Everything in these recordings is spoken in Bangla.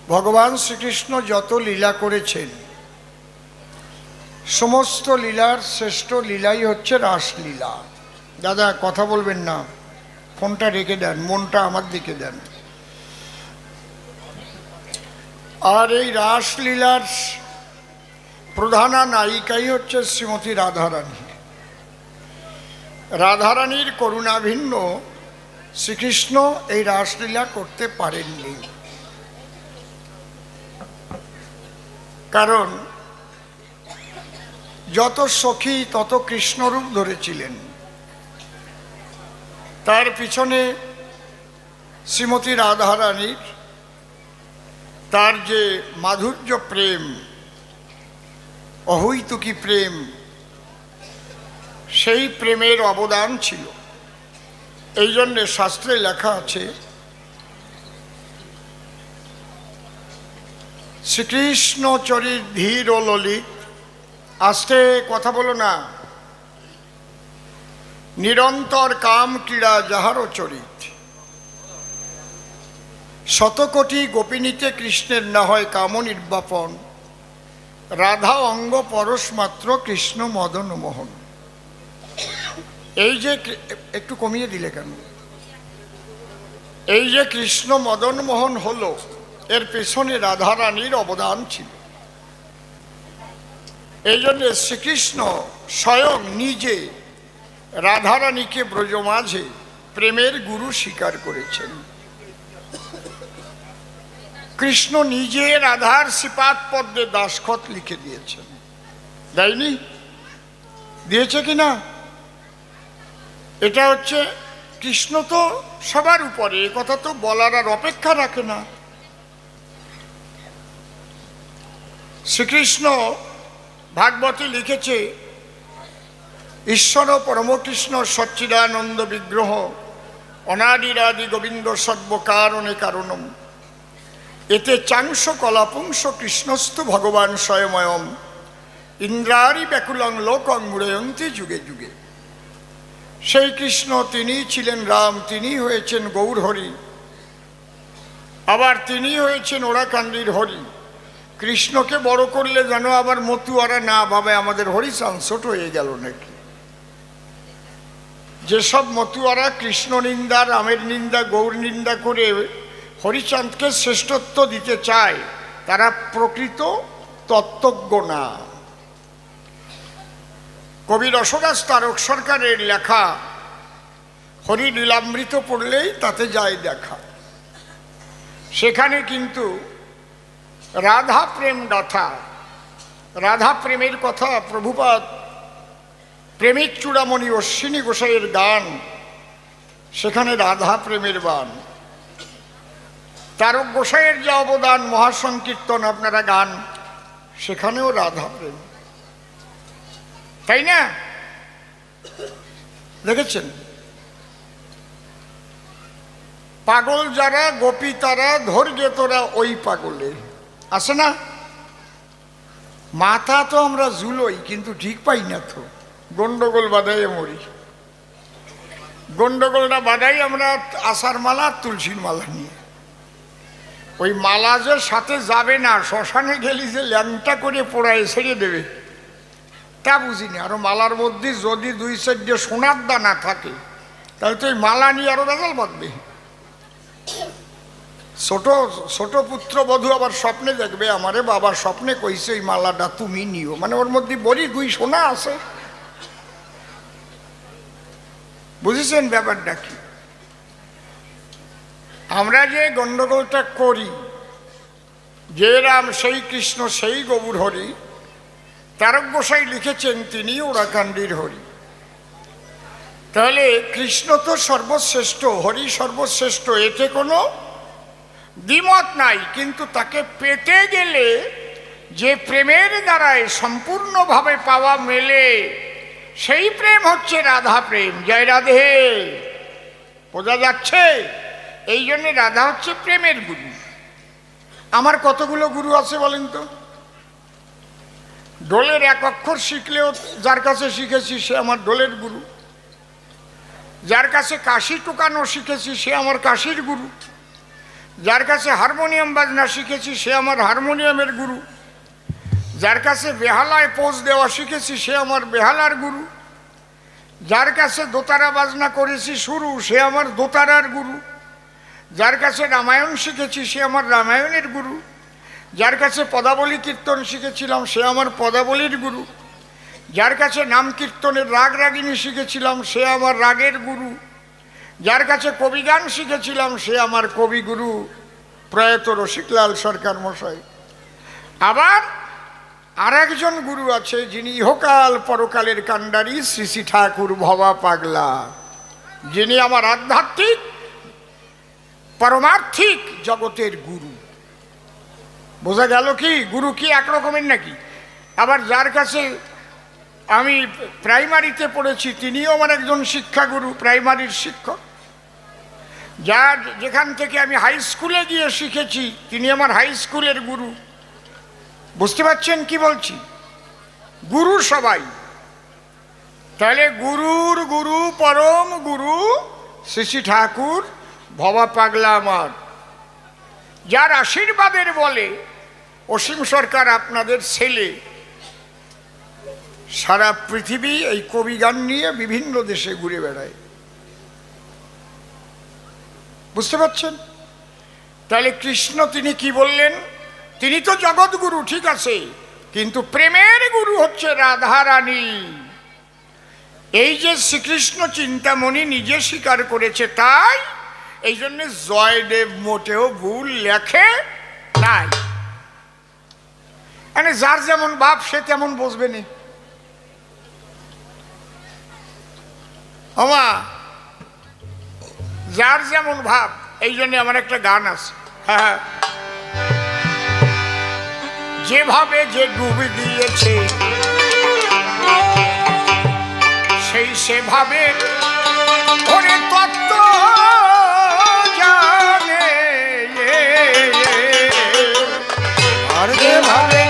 ভগবান শ্রীকৃষ্ণ যত লীলা করেছেন সমস্ত লীলার শ্রেষ্ঠ লীলাই হচ্ছে রাসলীলা। দাদা কথা বলবেন না, ফোনটা রেখে দেন, মনটা আমার দিকে দেন। আর এই রাসলীলার প্রধানা নায়িকাই হচ্ছে শ্রীমতী রাধারানী। রাধারানীর করুণা ভিন্ন শ্রীকৃষ্ণ এই রাসলীলা করতে পারেননি, কারণ যত সখী তত কৃষ্ণরূপ ধরেছিলেন। তার পিছনে শ্রীমতী রাধারানীর তার যে মাধুর্য প্রেম, অহৈতুকী প্রেম, সেই প্রেমের অবদান ছিল। এই জন্যে শাস্ত্রে লেখা আছে, শ্রীকৃষ্ণ চরিত ধীর ও ললিত, আস্তে কথা বলো না, নিরন্তর কাম ক্রীড়া যাহারও চরিত। শতকোটি গোপিনীতে কৃষ্ণের না হয় কাম নির্বাপন, রাধা অঙ্গ পরশ মাত্র কৃষ্ণ মদন মোহন। এই যে একটু কমিয়ে দিলে কেন? এই যে কৃষ্ণ মদন মোহন হলো, এর পেছনে রাধারানীর অবদান ছিল। এই জন্য শ্রীকৃষ্ণ স্বয়ং নিজে রাধারানীকে ব্রজ মাঝে প্রেমের গুরু স্বীকার করেছেন। কৃষ্ণ নিজে রাধার শ্রীপাদ পদ্মে দাসখত লিখে দিয়েছেন, দেয়নি? দিয়েছে কিনা? এটা হচ্ছে কৃষ্ণ তো সবার উপরে, এ কথা তো বলার আর অপেক্ষা রাখে না। শ্রীকৃষ্ণ ভাগবতে লিখেছে, ঈশ্বর পরমকৃষ্ণ সচ্চিদানন্দ বিগ্রহ অনাদিরাদি গোবিন্দ সর্বকারণে কারণম, এতে চাংশ কলাপুংস কৃষ্ণস্তু ভগবান স্বয়ময়ম, ইন্দ্রারি ব্যাকুলং লোকং মুড়য়ন্তি যুগে যুগে। সেই কৃষ্ণ তিনিই ছিলেন রাম, তিনিই হয়েছেন গৌর হরি, আবার তিনিই হয়েছেন ওরাকান্দির হরি। কৃষ্ণকে বড় করলে যেন আবার মতুয়ারা না ভাবে আমাদের হরিচাঁদ ছোট হয়ে গেল নাকি। যেসব মতুয়ারা কৃষ্ণ নিন্দা, রামের নিন্দা, গৌর নিন্দা করে হরিচাঁদকে শ্রেষ্ঠত্ব দিতে চায়, তারা প্রকৃত তত্ত্বজ্ঞ না। কবি রসদাস তারক সরকারের লেখা হরি লীলামৃত পড়লেই তাতে যায় দেখা। সেখানে কিন্তু রাধা প্রেম গাথা, রাধা প্রেমের কথা প্রভুপাদ প্রেমিক চূড়ামণি অশ্বিনী গোসাইয়ের গান, সেখানে রাধা প্রেমের বান। তারক গোসাইয়ের যে অবদান, মহাসংকীর্তন আপনারা গান, সেখানেও রাধা প্রেম, তাই না? দেখেছেন? পাগল যারা গোপী তারা, ধৈর্য তোরা ওই পাগলে, আছে না? মাথা তো আমরা ঝুলোই, কিন্তু ঠিক পাই না তো, গন্ডগোল বাধাই মরি। গন্ডগোলটা বাধাই আমরা আষাঢ় মালা আর তুলসীর মালা নিয়ে। ওই মালা যে সাথে যাবে না, শ্মশানে গেলি যে ল্যাংটা করে পোড়ায় ছেড়ে দেবে, তা বুঝিনি। আরো মালার মধ্যে যদি 2-4 সোনার দানা থাকে, তাহলে তো ওই মালা নিয়ে আরো বেজাল বাঁধবে। ছোট ছোট পুত্র বধূ আবার স্বপ্নে দেখবে, আমারে বাবা স্বপ্নে কইছে ওই মালাটা তুমি নিও, মানে ওর মধ্যে বড়ি 2 সোনা আছে। বুঝেছেন ব্যাপারটা কি? আমরা যে গন্ডগোলটা করি, যে রাম সেই কৃষ্ণ সেই গৌর হরি, তারক গোসাই লিখেছেন তিনি ওরাকান্দির হরি। তাহলে কৃষ্ণ তো সর্বশ্রেষ্ঠ, হরি সর্বশ্রেষ্ঠ, এতে কোনো দ্বিমত নাই। কিন্তু তাকে পেতে গেলে যে প্রেমের দ্বারায় সম্পূর্ণভাবে পাওয়া মেলে, সেই প্রেম হচ্ছে রাধা প্রেম। জয় রাধে, বোঝা যাচ্ছে? এই জন্য রাধা হচ্ছে প্রেমের গুরু। আমার কতগুলো গুরু আছে বলেন তো? ডোলের 1 অক্ষর শিখলেও যার কাছে শিখেছি সে আমার ডোলের গুরু, যার কাছে কাশি টুকানো শিখেছি সে আমার কাশির গুরু, যার কাছে হারমোনিয়াম বাজনা শিখেছি সে আমার হারমোনিয়ামের গুরু, যার কাছে বেহালায় পোজ দেওয়া শিখেছি সে আমার বেহালার গুরু, যার কাছে দোতারা বাজনা করেছি শুরু সে আমার দোতারার গুরু, যার কাছে রামায়ণ শিখেছি সে আমার রামায়ণের গুরু, যার কাছে পদাবলী কীর্তন শিখেছিলাম সে আমার পদাবলীর গুরু, যার কাছে নাম কীর্তনের রাগ রাগিনী শিখেছিলাম সে আমার রাগের গুরু, যার কাছে কবিগান শিখেছিলাম সে আমার কবিগুরু প্রয়াত রসিকলাল সরকার মশাই। আবার আর একজন গুরু আছে যিনি ইহকাল পরকালের কাণ্ডারি শ্রী শ্রী ঠাকুর ভবা পাগলা, যিনি আমার আধ্যাত্মিক পারমার্থিক জগতের গুরু। বোঝা গেল কি গুরু কি একরকমের নাকি? আবার যার কাছে আমি প্রাইমারিতে পড়েছি তিনিও আমার একজন শিক্ষাগুরু, প্রাইমারির শিক্ষক। যার যেখান থেকে আমি হাই স্কুলে গিয়ে শিখেছি তিনি আমার হাই স্কুলের গুরু। বুঝতে পারছেন কি বলছি? গুরু সবাই। তাহলে গুরুর গুরু পরম গুরু শ্রী শ্রী ঠাকুর ভবা পাগলা আমার, যার আশীর্বাদের বলে অসীম সরকার আপনাদের ছেলে সারা পৃথিবী এই কবিগান নিয়ে বিভিন্ন দেশে ঘুরে বেড়ায়। বুঝতে পারছেন? তাহলে কৃষ্ণ তিনি কি বললেন? তিনি তো জগৎগুরু ঠিক আছে, কিন্তু প্রেমের গুরু হচ্ছে রাধারানী। এই যে শ্রীকৃষ্ণ চিন্তামণি নিজে স্বীকার করেছে, তাই এই জন্য জয়দেব মোটেও ভুল লেখে নাই। মানে যার যেমন বাপ সে তেমন বসবে না। আমা যার যেমন ভাব, এই জন্য আমার একটা গান আছে, হ্যাঁ, যেভাবে যে ডুবে দিয়েছে সেই সেভাবে ওরে তত্ত্ব জানে, আর যেভাবে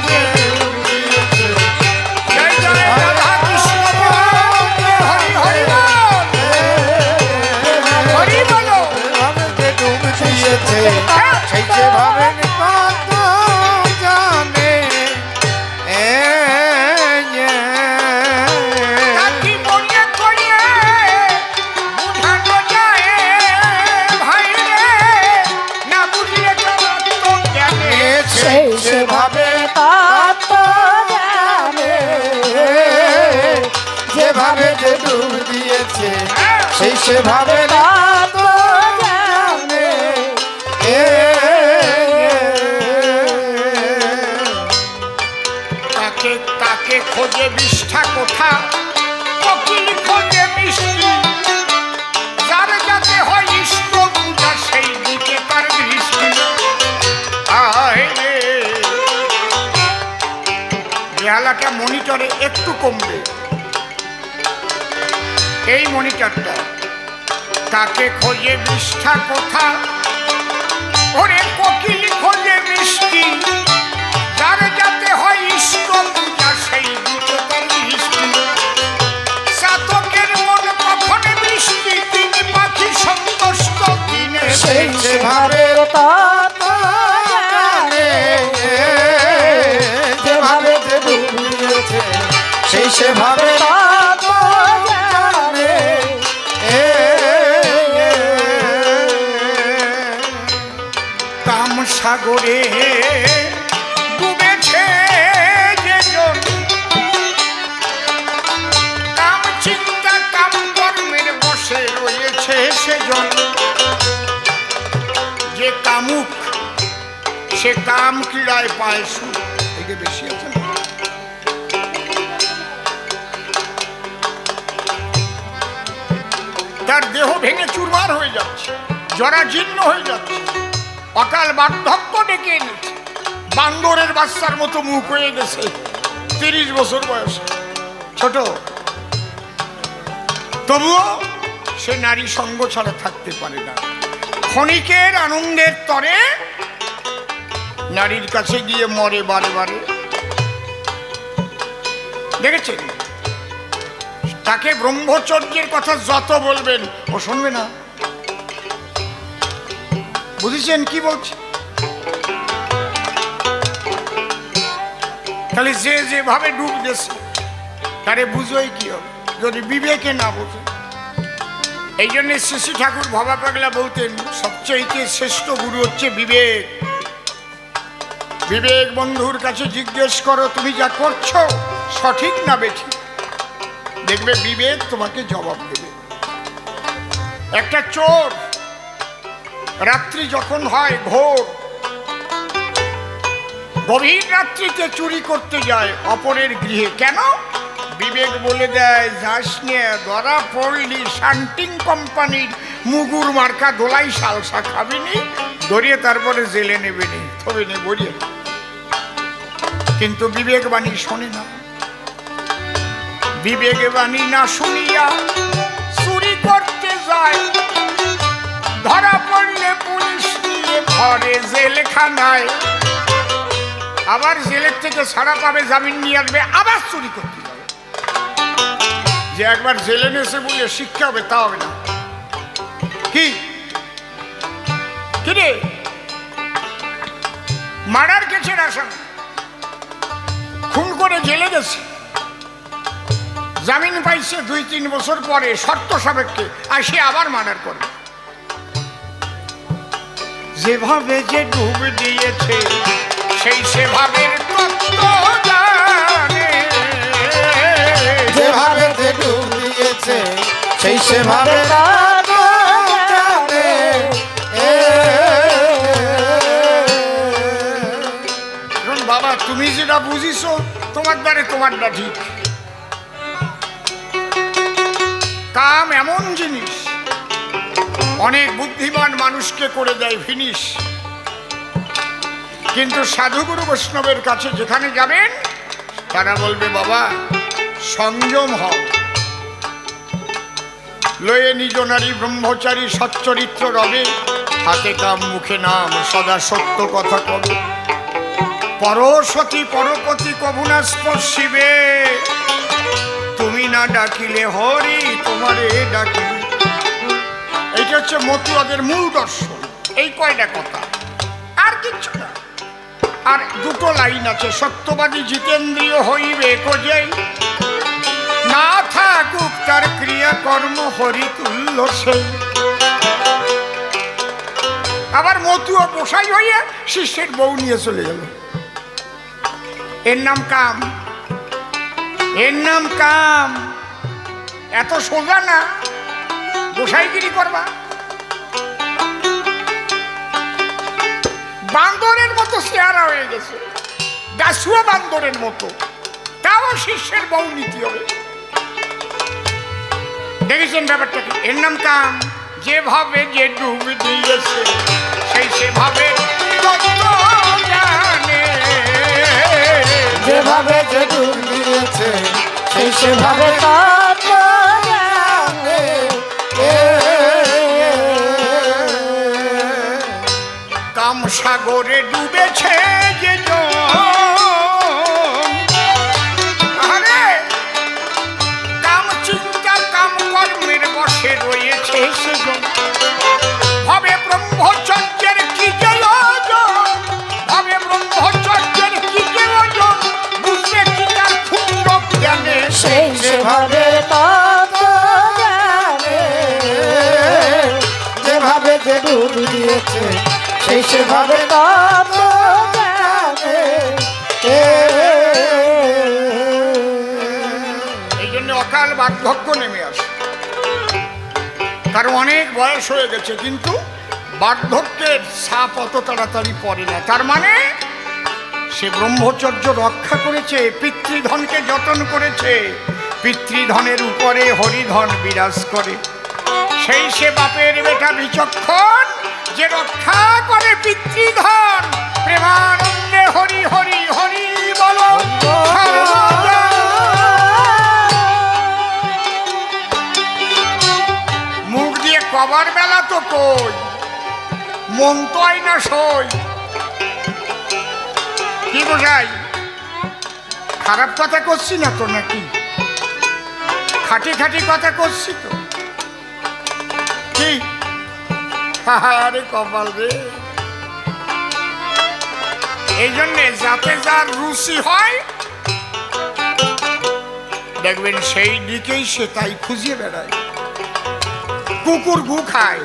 সেই সেভাবে তাকে তাকে খোঁজে বিষ্ঠা কোথা, কোকিল খোঁজে মিষ্টি, যার যাতে হয় ইষ্ট পূজা সেই দিকে তার দৃষ্টি। বেহালাটা মনিটরে একটু কমবে, এই মনিটরটা। তাকে খোঁজে বিষ্ঠা কোথা, ওরে কোকিল খোঁজে মিষ্টি, যার যাতে হয় ইষ্ট পূজা সেই দিকে তার দৃষ্টি। চাতকের মন কখন বৃষ্টি, তিনি পাখি সন্তুষ্ট দিনে সেই সেভাবে যেভাবে যে ডুবিয়েছে সেই সেভাবে সাগরে ডুবেছে যেজন, কাম চিন্তা কাম কর্মের বসে রয়েছে সেজন। যে কামুক সে কাম ক্রীড়ায় পায় সুখ, থেকে বেশি আছে না? তার দেহ ভেঙে চুরমার হয়ে যাচ্ছে, জরাজীর্ণ হয়ে যাচ্ছে, অকাল বার্ধক্য ডেকে এনেছে, বান্দরের বাচ্চার মতো মুখ হয়ে গেছে, 30 বছর বয়সে, ছোট। তবুও সে নারী সঙ্গ ছাড়া থাকতে পারে না। ক্ষণিকের আনন্দের তরে নারীর কাছে গিয়ে মরে বারে বারে। দেখেছেন? তাকে ব্রহ্মচর্যের কথা যত বলবেন ও শুনবে না। বুঝেছেন কি বলছি? তাহলে যে যেভাবে ডুব দিয়েছে তারে বুঝোই কি হবে যদি বিবেকে না বোঝে। এই জন্য শ্রী ঠাকুর ভবা পাগলা বলতেন সবচেয়ে শ্রেষ্ঠ গুরু হচ্ছে বিবেক। বিবেক বন্ধুর কাছে জিজ্ঞেস করো তুমি যা করছো সঠিক না বেঠিক, দেখবে বিবেক তোমাকে জবাব দেবে। একটা চোর রাত্রি যখন হয় ঘোর, গভীর রাত্রিতে চুরি করতে যায় অপরের গৃহে, কেন? বিবেক বলে দেয় যাস নিয়ে ধরা পড়লি শান্টিং কোম্পানির মুগুর মার্কা দোলাই সালসা খাবিনি, ধরিয়ে তারপরে জেলে নেবে নি তবে নে বলিয়ে। কিন্তু বিবেকবাণী শোনে না, বিবেকবাণী না শুনিয়া চুরি করতে যায়, ধরা পড়লে পুলিশ নিয়ে ভরে জেলখানায়, আবার জেলের থেকে ছাড়া পাবে জামিন নিয়ে আসবে, আবার চুরি করতে যাবে। যে একবার জেলে নেছে বলে শিক্ষা হবে তা হবে না। কি রে মার্ডার কেসের আসামি খুন করে জেলে গেছে, জামিন পাইছে 2-3 বছর পরে শর্ত সাপেক্ষে, আর সে আবার মার্ডার করে। যেভাবে যে ডুব দিয়েছে সেই সেভাবে তত্ত্ব জানে, যেভাবে যে ডুব দিয়েছে সেই সেভাবে জানে। এখন বাবা তুমি যেটা বুঝিছো তোমার দ্বারে তোমারটা ঠিক। কাম এমন জিনিস অনেক বুদ্ধিমান মানুষকে করে দেয় ফিনিশ, কিন্তু সাধুগুরু বৈষ্ণবের কাছে যেখানে যাবেন তারা বলবে বাবা সংযম হও, লয়ে নিজ নারী ব্রহ্মচারী সচ্চরিত্র রবে, হাতে কাম মুখে নাম সদা সত্য কথা কবে, পরসতী পরপতি কবুনা স্পর্শিবে, তুমি না ডাকিলে হরি তোমারে ডাকিবে। এইটা হচ্ছে মতুয়াদের মূল দর্শন, এই কয়টা কথা আর কিচ্ছু না। আর দুটো লাইন আছে, সত্যবাদী জিতেন্দ্রীয় হইবে কোজেই, না থাকুক তার ক্রিয়াকর্ম হরিতুল্য সেই। আবার মতুয়া পোষাই হইয়া শিষ্যের বউ নিয়ে চলে গেল, এর নাম কাম, এর নাম কাম। এত সোজা না গোসাইগিরি করবা। বান্দরের মতো চেহারা হয়ে গেছে, দাসুয়া বান্দরের মতো, তাও শিষ্যের বউ নীতি হবে। দেখেছেন ব্যাপারটা কি? এর নাম কাম। যেভাবে যে ডুব দিয়েছে সেই সেভাবে তত্ত্ব জানে, যেভাবে যে ডুব দিয়েছে সেই সেভাবে তত্ত্ব জানে। কাম সাগরে ডুবেছে যে জন, আরে কাম চিন্তা কাম কর্মের বসে রয়েছে সেজন, ভাবে ব্রহ্মচর্যের কি যে ওজন, ভাবে ব্রহ্মচর্যের কি যে ওজন, বুঝবে কি তার ক্ষুদ্র জ্ঞানে সেই সেভাবে তত্ত্ব জানে। যেভাবে যে ডুব দিয়েছে সেই সেভাবে তত্ত্ব জানে। এই জন্য অকাল বার্ধক্য নেমে আসে, কারণ অনেক বয়স হয়ে গেছে, কিন্তু বার্ধক্যের ছাপ অত তাড়াতাড়ি পড়ে না। তার মানে সে ব্রহ্মচর্য রক্ষা করেছে, পিতৃধনকে যতন করেছে, পিতৃধনের উপরে হরিধন বিরাজ করে। সেই সে বাপের বেটা বিচক্ষণ যে রক্ষা করে পিতৃধন। প্রেমানন্দে হরি হরি হরি বলো, মুখ দিয়ে কবার বেলা তো কই, মন তো হয় না সই। কি বোঝাই? খারাপ কথা করছি না তো নাকি? খাটি খাটি কথা করছি তো। কি আরে কপাল রে। এই জন্যে যাতে যার রুচি হয় দেখবেন সেই দিকেই সে তাই খুঁজে বেড়ায়। কুকুর গু খায়,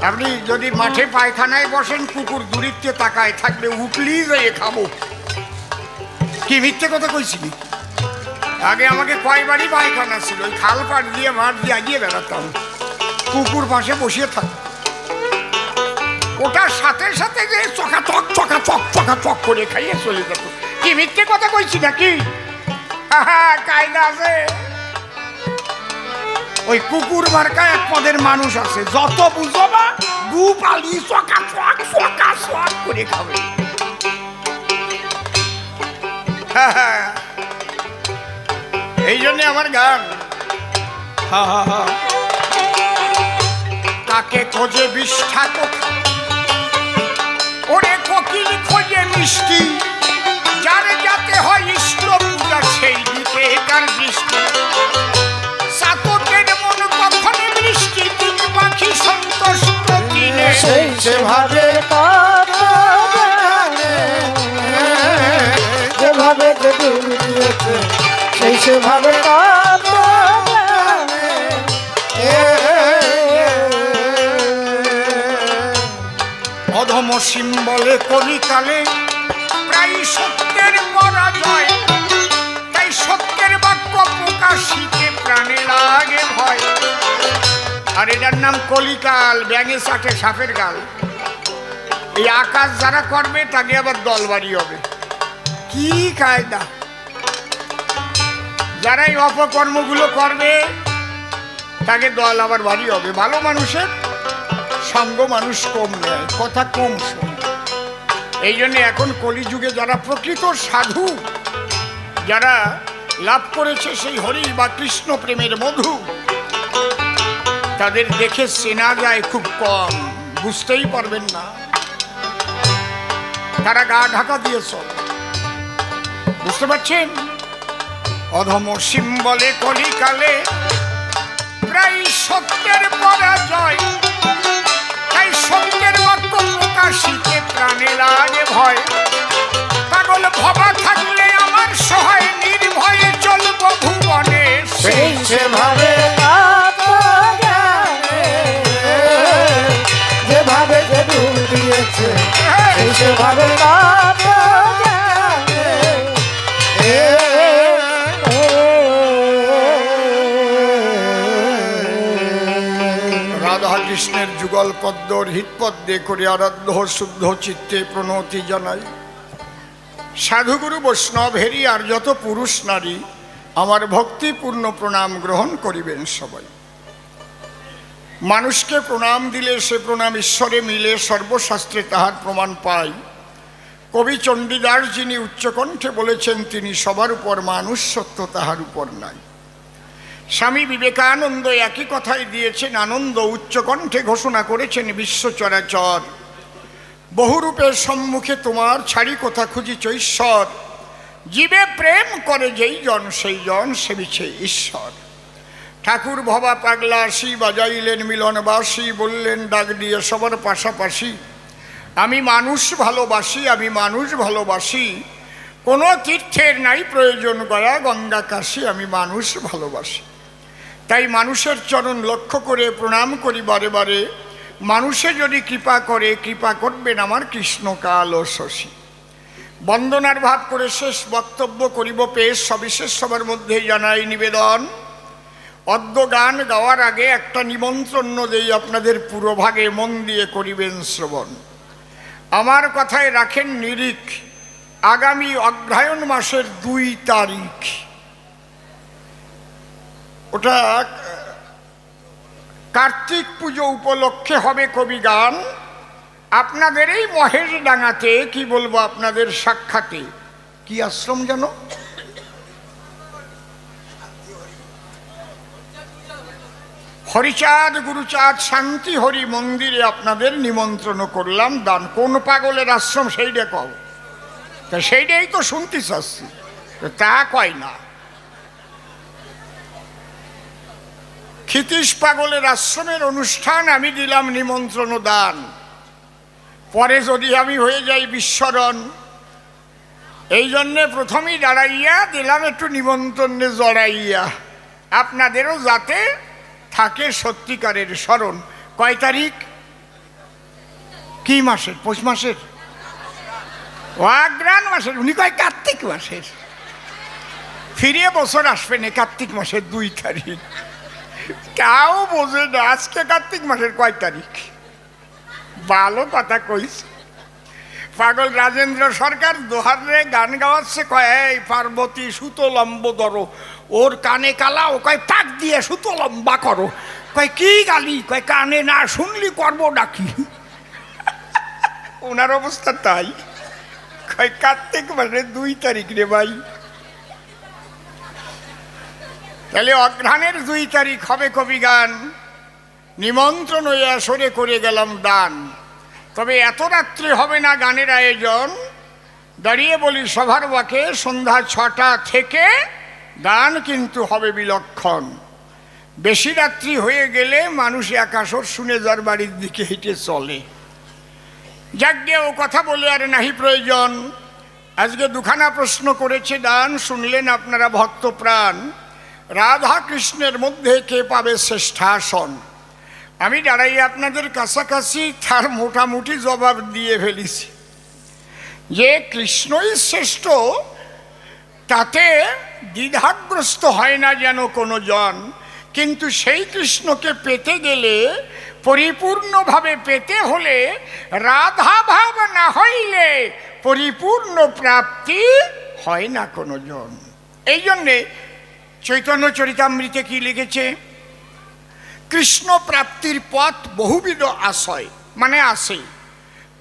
আপনি যদি মাঠে পায়খানায় বসেন কুকুর দূরিত্বে তাকায় থাকবে, উঠলেই যেয়ে খাবো। কি মিথ্যে কথা কইছি? আগে আমাকে কয়বারই পায়খানা ছিল, ওই খাল পাট দিয়ে মাঠ দিয়ে আগিয়ে বেড়াতাম, কুকুর পাশে বসিয়ে থাক, ওটার সাথে সাথে যে চকাচক করে খাইয়ে চলে যেত। কি মিথ্যে কথা কইছি নাকি? কায়দা আছে। ওই কুকুর মার্কা এক পদের মানুষ আছে, যত বুঝবা গু পালি চকাচক করে খাবে। এই জন্য আমার গান তাকে খোঁজে বিষ্ঠা কোথা, ওরে কোকিল খোঁজে মিষ্টি, যারে যাতে হয় ইষ্ট পূজা সেই দিকে কার দৃষ্টি। সাতকের মন কখনো বৃষ্টি, তুমি পাখি সন্তুষ্ট কিনে সেই সেভাবে যেভাবে যে ডুব দিয়েছে সেই সেভাবে অধম সিম্বলে কলিকালে প্রায় সত্যের পরাজয়, তাই সত্যের বাক্য প্রকাশিতে প্রাণে লাগে ভয়। আর এটার নাম কলিকাল, ব্যাঙে চাটে সাপের গাল। এই আকাশ যারা করবে তাকে আবার দলবাড়ি হবে। কি কায়দা! যারা এই অপকর্মগুলো করবে তাকে দল আবার বাড়ি হবে। ভালো মানুষের সঙ্গ মানুষ কম নেয়, কথা কম শোনে। এই জন্য এখন কলিযুগে যারা প্রকৃত সাধু, যারা লাভ করেছে সেই হরি বা কৃষ্ণ প্রেমের মধু, তাদের দেখে চেনা যায় খুব কম, বুঝতেই পারবেন না। তারা গা ঢাকা দিয়ে চলে, বুঝতে পারছেন? অধম সিম্বলে কলিকালে প্রায় সত্যের পরাজয়, তাই সত্যের বাক্য প্রকাশিতে প্রাণে লাগে ভয়। পাগল ভবা থাকলে আমার সহায়, নির্ভয়ে চলব ভুবনে সেই সেভাবে যেভাবে যে ডুব দিয়েছে সেই সেভাবে রাধা কৃষ্ণের যুগল পদ্মর হৃৎপদ্মে করে আরাধ্য শুদ্ধ চিত্তে প্রণতি জানাই। সাধুগুরু বৈষ্ণবেরই আর যত পুরুষ নারী আমার ভক্তিপূর্ণ প্রণাম গ্রহণ করিবেন সবাই। মানুষকে প্রণাম দিলে সে প্রণাম ঈশ্বরে মিলে, সর্বশাস্ত্রে তাহার প্রমাণ পাই। কবি চণ্ডীদাস যিনি উচ্চকণ্ঠে বলেছেন তিনি সবার উপর মানুষ, সত্য তাহার উপর নাই। স্বামী বিবেকানন্দ একই কথাই দিয়েছেন আনন্দ, উচ্চকণ্ঠে ঘোষণা করেছেন বিশ্ব চরাচর। বহুরূপের সম্মুখে তোমার ছাড়ি কথা খুঁজিছ ঈশ্বর, জীবে প্রেম করে যেই জন সেই জন সেবিছে ঈশ্বর। ঠাকুর ভবা পাগলা আসি বাজাইলেন মিলনবাসী, বললেন ডাক দিয়ে সবার পাশাপাশি, আমি মানুষ ভালোবাসি, আমি মানুষ ভালোবাসি, কোনো তীর্থের নাই প্রয়োজন গয়া গঙ্গা কাশী, আমি মানুষ ভালোবাসি। তাই মানুষের চরণ লক্ষ্য করে প্রণাম করি বারে বারে। মানুষে যদি কৃপা করে, কৃপা করবেন আমার কৃষ্ণকাল ও শশী। বন্দনার ভাব করে শেষ বক্তব্য করিব পেশ, সবিশেষ সবার মধ্যে জানাই নিবেদন। অদ্য গান গাওয়ার আগে একটা নিমন্ত্রণ দেই আপনাদের পুরোভাগে, মন দিয়ে করিবেন শ্রবণ। আমার কথায় রাখেন নিরিখ, আগামী অগ্রহায়ণ মাসের 2 তারিখ, ওটা কার্তিক পুজো উপলক্ষে হবে কবি গান। আপনাদের এই মহেশডাঙ্গাতে, কি বলবো আপনাদের সাক্ষাতে, কি আশ্রম যেন, হরিচাঁদ গুরুচাঁদ শান্তি হরি মন্দিরে আপনাদের নিমন্ত্রণ করলাম। দান কোন পাগলের আশ্রম সেইটা কও, তা সেইটাই তো শুনতে চাচ্ছি, তা কয় না। ক্ষিতীশ পাগলের আশ্রমের অনুষ্ঠান, আমি দিলাম নিমন্ত্রণ দান। পরে যদি আমি হয়ে যাই বিস্মরণ। এই জন্যে প্রথমেই দাঁড়াইয়া দিলাম একটু নিমন্ত্রণে জড়াইয়া, আপনাদেরও যাতে থাকে সত্যিকারের স্মরণ। কয় তারিখ? কি মাসের? পৌষ মাসের? অগ্রহায়ণ মাসের। উনি কয় কার্তিক মাসের। ফিরিয়ে বছর আসবে না কার্তিক মাসের 2 তারিখ। কেউ বোঝে না আজকে কার্তিক মাসের কয় তারিখ। ভালো কথা কইস। পাগল রাজেন্দ্র সরকার দোহারে গান গাওয়াচ্ছে, কয় এই পার্বতী সুতো লম্ব ধরো, ওর কানে কালা, ও কয় পাক দিয়ে সুতো লম্বা করো। কয় কি গালি? কয় কানে না শুনলি করবো ডাকি। ওনার অবস্থা তাই। কয় কার্তিক মাসের 2 তারিখ রে ভাই। তাহলে অগ্রহায়ণের 2 তারিখ হবে কবি গান। নিমন্ত্রণ হইয়া সরে করে গেলাম দান। তবে এত রাত্রি হবে না গানের আয়োজন। দাঁড়িয়ে বলি সভার বাকে সন্ধ্যা 6টা থেকে গান কিন্তু হবে বিলক্ষণ। বেশি রাত্রি হয়ে গেলে মানুষ একাশর শুনে যার বাড়ির দিকে হেঁটে চলে। যাজ্ঞে ও কথা বলে আর নাহি প্রয়োজন। আজকে 2খানা প্রশ্ন করেছে দান, শুনলেন আপনারা ভক্ত প্রাণ। রাধা কৃষ্ণের মধ্যে কে পাবে শ্রেষ্ঠাসন? আমি দাঁড়াই আপনাদের কাছাকাছি তার মোটামুটি জবাব দিয়ে ফেলেছি। যে কৃষ্ণই শ্রেষ্ঠ তাতে দ্বিধাগ্রস্ত হয় না যেন কোনো জন। কিন্তু সেই কৃষ্ণকে পেতে গেলে, পরিপূর্ণভাবে পেতে হলে, রাধা ভাব না হইলে পরিপূর্ণ প্রাপ্তি হয় না কোনো জন। এই জন্যে চৈতন্য চরিতামৃতে কি লিখেছে? কৃষ্ণ প্রাপ্তির পথ বহুবিধ আশয়, মানে আছে।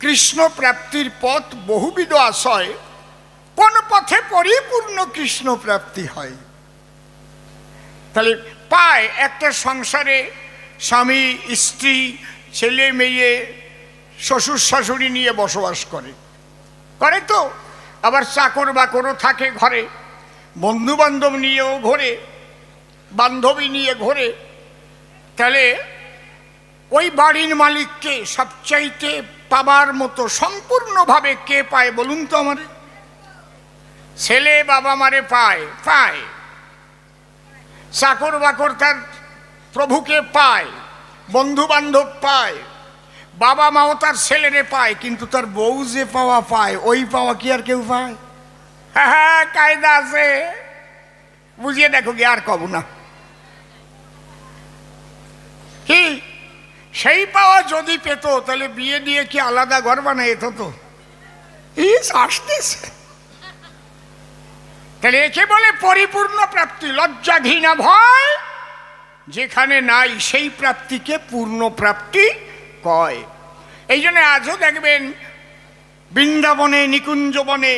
কৃষ্ণ প্রাপ্তির পথ বহুবিধ আশয়, কোন পথে পরিপূর্ণ কৃষ্ণ প্রাপ্তি হয়? তাহলে পায় একটা সংসারে স্বামী স্ত্রী ছেলে মেয়ে শ্বশুর শাশুড়ি নিয়ে বসবাস করে তো, আবার চাকর বাকরও থাকে ঘরে, বন্ধু বান্ধব নিয়েও ঘোরে, বান্ধবী নিয়ে ঘোরে। তাহলে ওই বাড়ির মালিককে সবচাইতে পাবার মতো সম্পূর্ণভাবে কে পায় বলুন তো আমারে? ছেলে বাবা মারে পায়, চাকর বাকর তার প্রভুকে পায়, বন্ধু বান্ধব পায়, বাবা মাও তার ছেলেরে পায়। কিন্তু তার বউ যে পাওয়া পায়, ওই পাওয়া কি আর কেউ পায়? হ্যাঁ, কায়দা আছে, বুঝিয়ে দেখো কি, আর কব না। কি সেই পাওয়া যদি পেত তাহলে বিয়ে দিয়ে কি আলাদা ঘর বানায় তো? আসতেছে। তাহলে একে বলে পরিপূর্ণ প্রাপ্তি। লজ্জা ঘৃণা ভয় যেখানে নাই সেই প্রাপ্তিকে পূর্ণ প্রাপ্তি কয়। এই জন্য আজও দেখবেন বৃন্দাবনে নিকুঞ্জবনে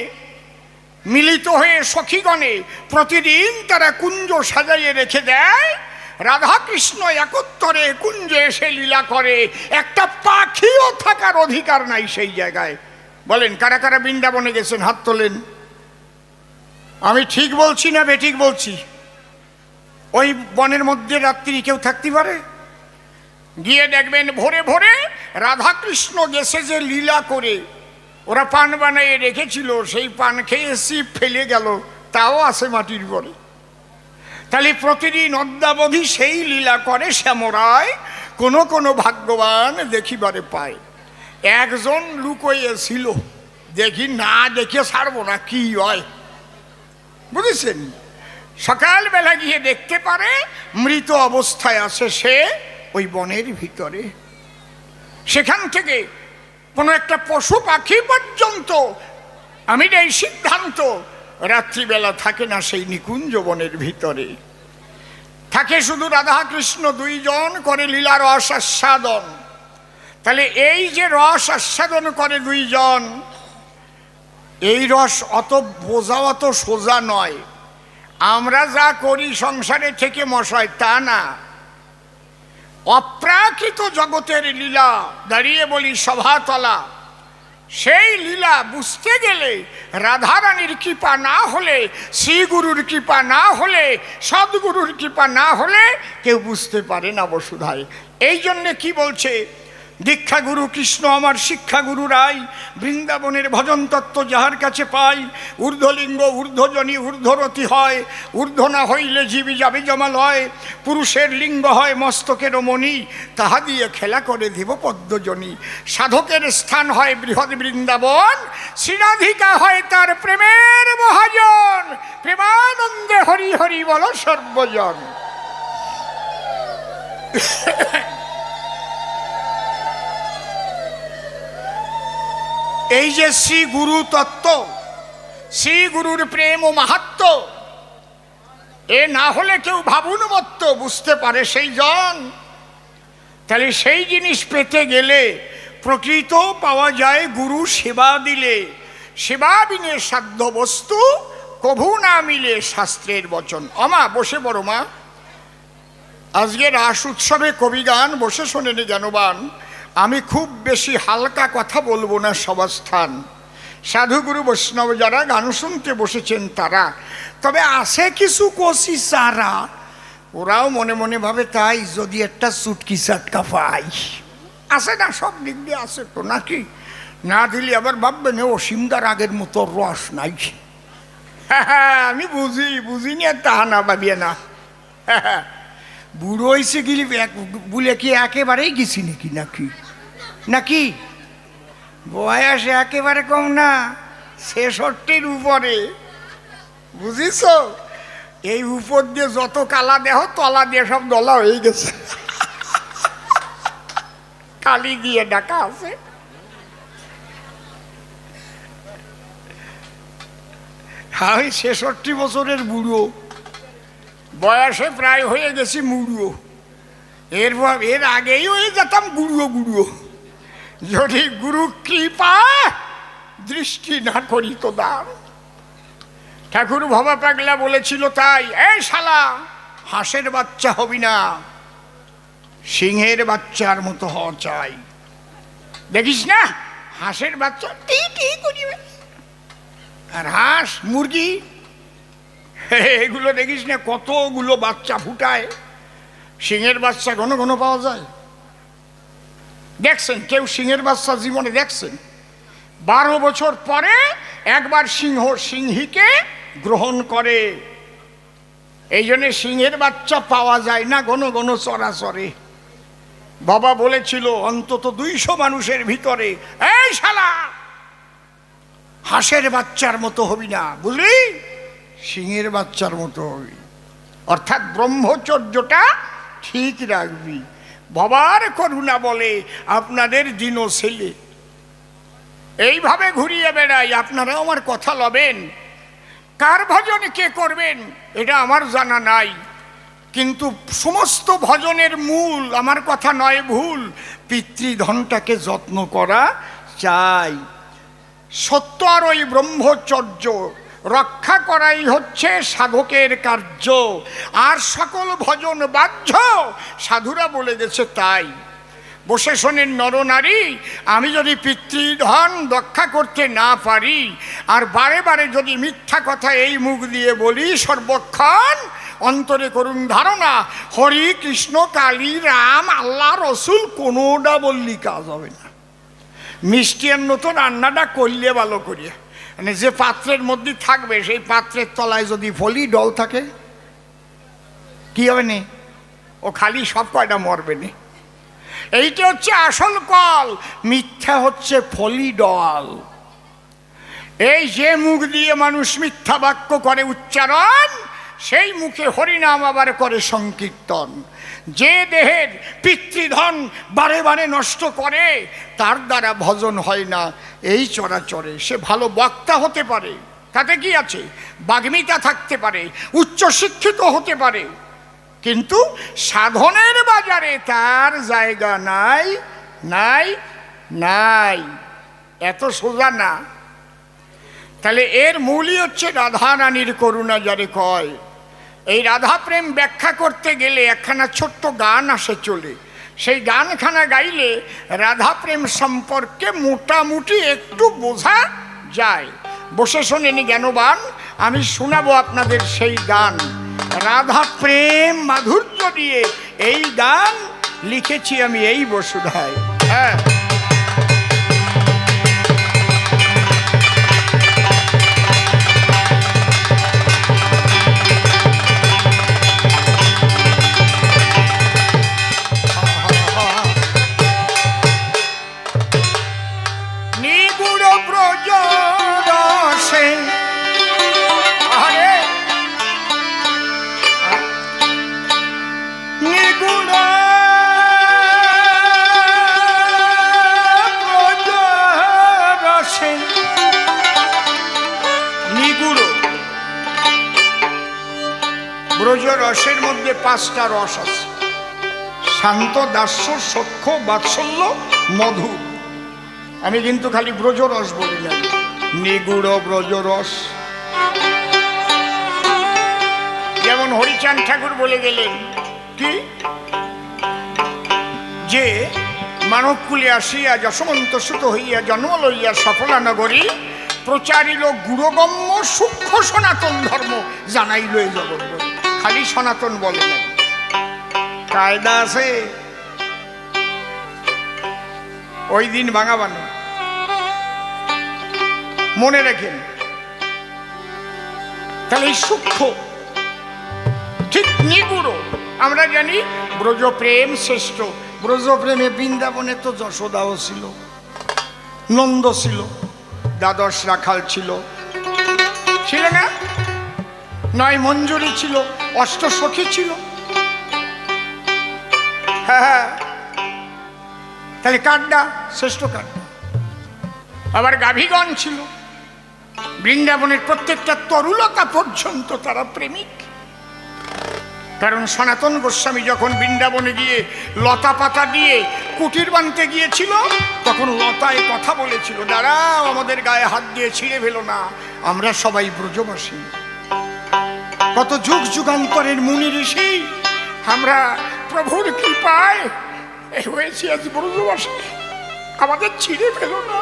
মিলিত হয়ে সখীগণে প্রতিদিন তারা কুঞ্জ সাজাইয়ে রেখে দেয়। রাধা কৃষ্ণ একত্তরে কুঞ্জে এসে লীলা করে, একটা পাখিও থাকার অধিকার নাই সেই জায়গায়। বলেন কারা কারা বৃন্দাবনে গেছেন? হাত তোলেন। আমি ঠিক বলছি না বেঠিক বলছি? ওই বনের মধ্যে রাত্রি কেউ থাকতে পারে? গিয়ে দেখবেন ভোরে ভোরে রাধা কৃষ্ণ গেছে যে লীলা করে, ওরা পান বানিয়ে রেখেছিল, সেই পান খেয়ে সিপ ফেলে গেল, তাও আছে মাটির পরে। তাহলে প্রতিদিন অদ্যাবধি সেই লীলা করে শ্যামরায়, কোনো ভাগ্যবান দেখিবারে পায়। একজন লুকোইয়েছিল, দেখি না দেখে ছাড়বো না, কি হয় বুঝেছেন? সকালবেলা গিয়ে দেখতে পারে মৃত অবস্থায় আছে সে ওই বনের ভিতরে। সেখান থেকে কোনো একটা পশু পাখি পর্যন্ত, আমি এই সিদ্ধান্ত, রাত্রিবেলা থাকে না সেই নিকুঞ্জ বনের ভিতরে। থাকে শুধু রাধা কৃষ্ণ 2 জন করে লীলা রস আস্বাদন। তাহলে এই যে রস আস্বাদন করে 2 জন, এই রস অত বোঝা অত সোজা নয়। আমরা যা করি সংসারে থেকে মশাই, তা না। অপ্রাকৃত জগতের লীলা, দাঁড়িয়ে বলি সভাতলা, সেই লীলা বুঝতে গেলে রাধারানীর কৃপা না হলে, শ্রীগুরুর কৃপা না হলে, সদ্গুরুর কৃপা না হলে কেউ বুঝতে পারে না বসুধায়। এই জন্যে কি বলছে? দীক্ষাগুরু কৃষ্ণ আমার শিক্ষাগুরু রাই, বৃন্দাবনের ভজন তত্ত্ব যাহার কাছে পাই। ঊর্ধ্বলিঙ্গ ঊর্ধ্বজনী ঊর্ধ্বরতি হয়, ঊর্ধ্ব না হইলে জীবী যাবে জমালয়। পুরুষের লিঙ্গ হয় মস্তকের মণি, তাহা দিয়ে খেলা করে দিব পদ্মজনী। সাধকের স্থান হয় বৃহৎ বৃন্দাবন, শ্রীরাধিকা হয় তার প্রেমের মহাজন। প্রেমানন্দে হরি হরি বল সর্বজন। এই যে শ্রী গুরু তত্ত্ব, শ্রী গুরুর প্রেম ও মাহাত্ম্য, এ না হলে কেউ ভাবুন মত্ত বুঝতে পারে সেই জন। তাহলে সেই জিনিস পেতে গেলে প্রকৃত পাওয়া যায় গুরু সেবা দিলে। সেবা বিনে সাধ্য বস্তু কভু না মিলে শাস্ত্রের বচন। আমা বসে বড় মা, আজকে রাস উৎসবে কবিগান বসে শোনেনি জ্ঞানবান। আমি খুব বেশি হালকা কথা বলবো না সবাস্থান। সাধুগুরু বৈষ্ণব যারা গান শুনতে বসেছেন তারা, তবে আছে কিছু কষি সারা, ওরাও মনে মনে ভাবে তাই যদি একটা চুটকি চাটকা পাই। আছে না, সব দিক দিয়ে আছে তো নাকি? না দিলে আবার ভাববেন অসীমদার আগের মতো রস নাই। হ্যাঁ আমি বুঝিনি আর তাহা না ভাবিয়ে না। বুড়ো হয়েছে গেলি বলে কি একেবারেই গেছি নাকি নাকি নাকি বয়স একেবারে কম না, 66-র উপরে, বুঝিস? এই উপর দিয়ে যত কালা দেহ তলা দিয়ে সব দলা হয়ে গেছে, কালি দিয়ে ডাকা আছে। আমি 66 বছরের বুড়ো, বয়সে প্রায় হয়ে গেছি মুড়ো। এর আগেই হয়ে যেতাম গুড়ো গুড়ো, যদি গুরু কৃপা দৃষ্টি না করি তো দাম। ঠাকুর ভবা পাগলা বলেছিল তাই, এই শালা হাঁসের বাচ্চা হবি না, সিংহের বাচ্চার মতো হওয়া চাই। দেখিস না হাঁসের বাচ্চা টি টি করিবে, আর হাঁস মুরগি এগুলো দেখিস না কতগুলো বাচ্চা ফুটায়। সিংহের বাচ্চা ঘন ঘন পাওয়া যায়? দেখছেন কেউ সিংহের বাচ্চা জীবনে দেখছেন? 12 বছর পরে একবার সিংহ সিংহীকে গ্রহণ করে। এই জন্য সিংহের বাচ্চা পাওয়া যায় না ঘন ঘন চরাচরে। বাবা বলেছিল অন্তত 200 মানুষের ভিতরে, এই শালা হাঁসের বাচ্চার মতো হবি না, বুঝলি, সিংহের বাচ্চার মতো হবি। অর্থাৎ ব্রহ্মচর্যটা ঠিক রাখবি। বাবার করুণা বলে আপনাদের দিনও ছেলে এইভাবে ঘুরিয়ে বেড়াই। আপনারা আমার কথা লবেন, কার ভজন কে করবেন এটা আমার জানা নাই, কিন্তু সমস্ত ভজনের মূল আমার কথা নয় ভুল, পিতৃধনটাকে যত্ন করা চাই। সত্য আর ওই ব্রহ্মচর্য রক্ষা করাই হচ্ছে সাধকের কার্য, আর সকল ভজন বাহ্য, সাধুরা বলে গেছে তাই। বসে শোনেন নরনারী, আমি যদি পিতৃধন রক্ষা করতে না পারি, আর বারে বারে যদি মিথ্যা কথা এই মুখ দিয়ে বলি সর্বক্ষণ, অন্তরে করুন ধারণা হরি কৃষ্ণ কালী রাম আল্লাহ রসুল কোনোটা বললি কাজ হবে না। মিষ্টির মতো রান্নাটা করলে ভালো করিয়া, মানে যে পাত্রের মধ্যে থাকবে সেই পাত্রের তলায় যদি ফলি ডল থাকে কি হবে নি? ও খালি সব কয়টা মরবে নি। এইটা হচ্ছে আসল কল, মিথ্যা হচ্ছে ফলি ডল। এই যে মুখ দিয়ে মানুষ মিথ্যা বাক্য করে উচ্চারণ, সেই মুখে হরিনাম আবার করে সংকীর্তন। যে দেহের পিতৃধন বারে বারে নষ্ট করে, তার দ্বারা ভজন হয় না এই চরাচরে। সে ভালো বক্তা হতে পারে, তাতে কি আছে, বাগ্মিতা থাকতে পারে, উচ্চশিক্ষিত হতে পারে, কিন্তু সাধনের বাজারে তার জায়গা নাই নাই নাই, এত সোজা না। তাহলে এর মূলই হচ্ছে রাধারানীর করুণা যারে কয়। এই রাধা প্রেম ব্যাখ্যা করতে গেলে একখানা ছোট্ট গান আসে চলে, সেই গানখানা গাইলে রাধা প্রেম সম্পর্কে মোটামুটি একটু বোঝা যায়। বসে শোনেনি জ্ঞানবান, আমি শোনাবো আপনাদের সেই গান। রাধা প্রেম মাধুর্য দিয়ে এই গান লিখেছি আমি এই বসুধায়। হ্যাঁ, নিগুড় ব্রজ রসে, আরে নিগুড় ব্রজ রসে, নিগুড় ব্রজ রসের মধ্যে 5টা রস আছে। শান্ত, দাস্য, সখ্য, বাৎসল্য, মধুর। আমি কিন্তু খালি ব্রজরস বলি না, নিগুড় ব্রজরস। যেমন হরিচাঁদ ঠাকুর বলে গেলেন কি, যে মানবকুলে আসিয়া যশবন্ত সুত হইয়া জন্ম লইয়া সফলা নগরী প্রচারিল গুরুগম্য সূক্ষ্ম সনাতন ধর্ম জানাইল এই জগৎ। খালি সনাতন বলে না, কায়দা আছে। ওই দিন ভাঙাবানো মনে রাখেন। তাহলে এই সূক্ষ্ম ঠিক নিগুড়। আমরা জানি ব্রজ প্রেম শ্রেষ্ঠ। ব্রজ প্রেমে বৃন্দাবনে তো যশোদাও ছিল, নন্দ ছিল, দ্বাদশ রাখাল ছিল, ছিল না? 9 মঞ্জুরি ছিল, 8 সখী ছিল। হ্যাঁ, তাহলে কাড্ডা শ্রেষ্ঠ কাড্ডা। আবার গাভীগণ ছিল। বৃন্দাবনের প্রত্যেকটা তরুলতা পর্যন্ত তারা প্রেমিক। কারণ সনাতন গোস্বামী যখন বৃন্দাবনে গিয়ে লতা পাতা দিয়ে কুটির বানতে গিয়েছিল, তখন লতায় কথা বলেছিল, দাঁড়াও, আমাদের গায়ে হাত দিয়ে ছিঁড়ে ফেলো না, আমরা সবাই ব্রজবাসী। কত যুগ যুগান্তরের মুনি ঋষি আমরা প্রভুর কৃপায় হয়েছি আজ ব্রজবাসী, আমাদের ছিঁড়ে ফেলো না।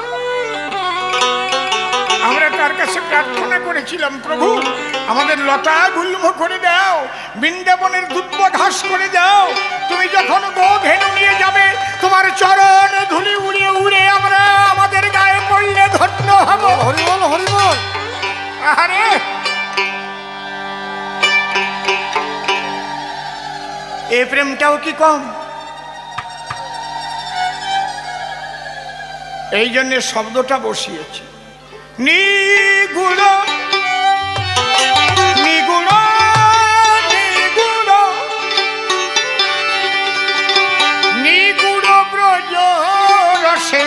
আমরা তার কাছে প্রার্থনা করেছিলাম, প্রভু আমাদের লতা গুল্ম করে দাও, বৃন্দাবনের দুর্বদ হ্রাস করে দাও। তুমি যখন গোধেনু নিয়ে যাবে, তোমার চরণ ধুলি উড়ে উড়ে আমরা আমাদের গায়ে পড়লে ধন্য হব। হরিবল হরিবল। আরে এই প্রেমটাও কি কম? এই জন্য শব্দটা বসিয়েছি, নিগুড় নিগুড় নিগুড় নিগুড় ব্রজ রসে।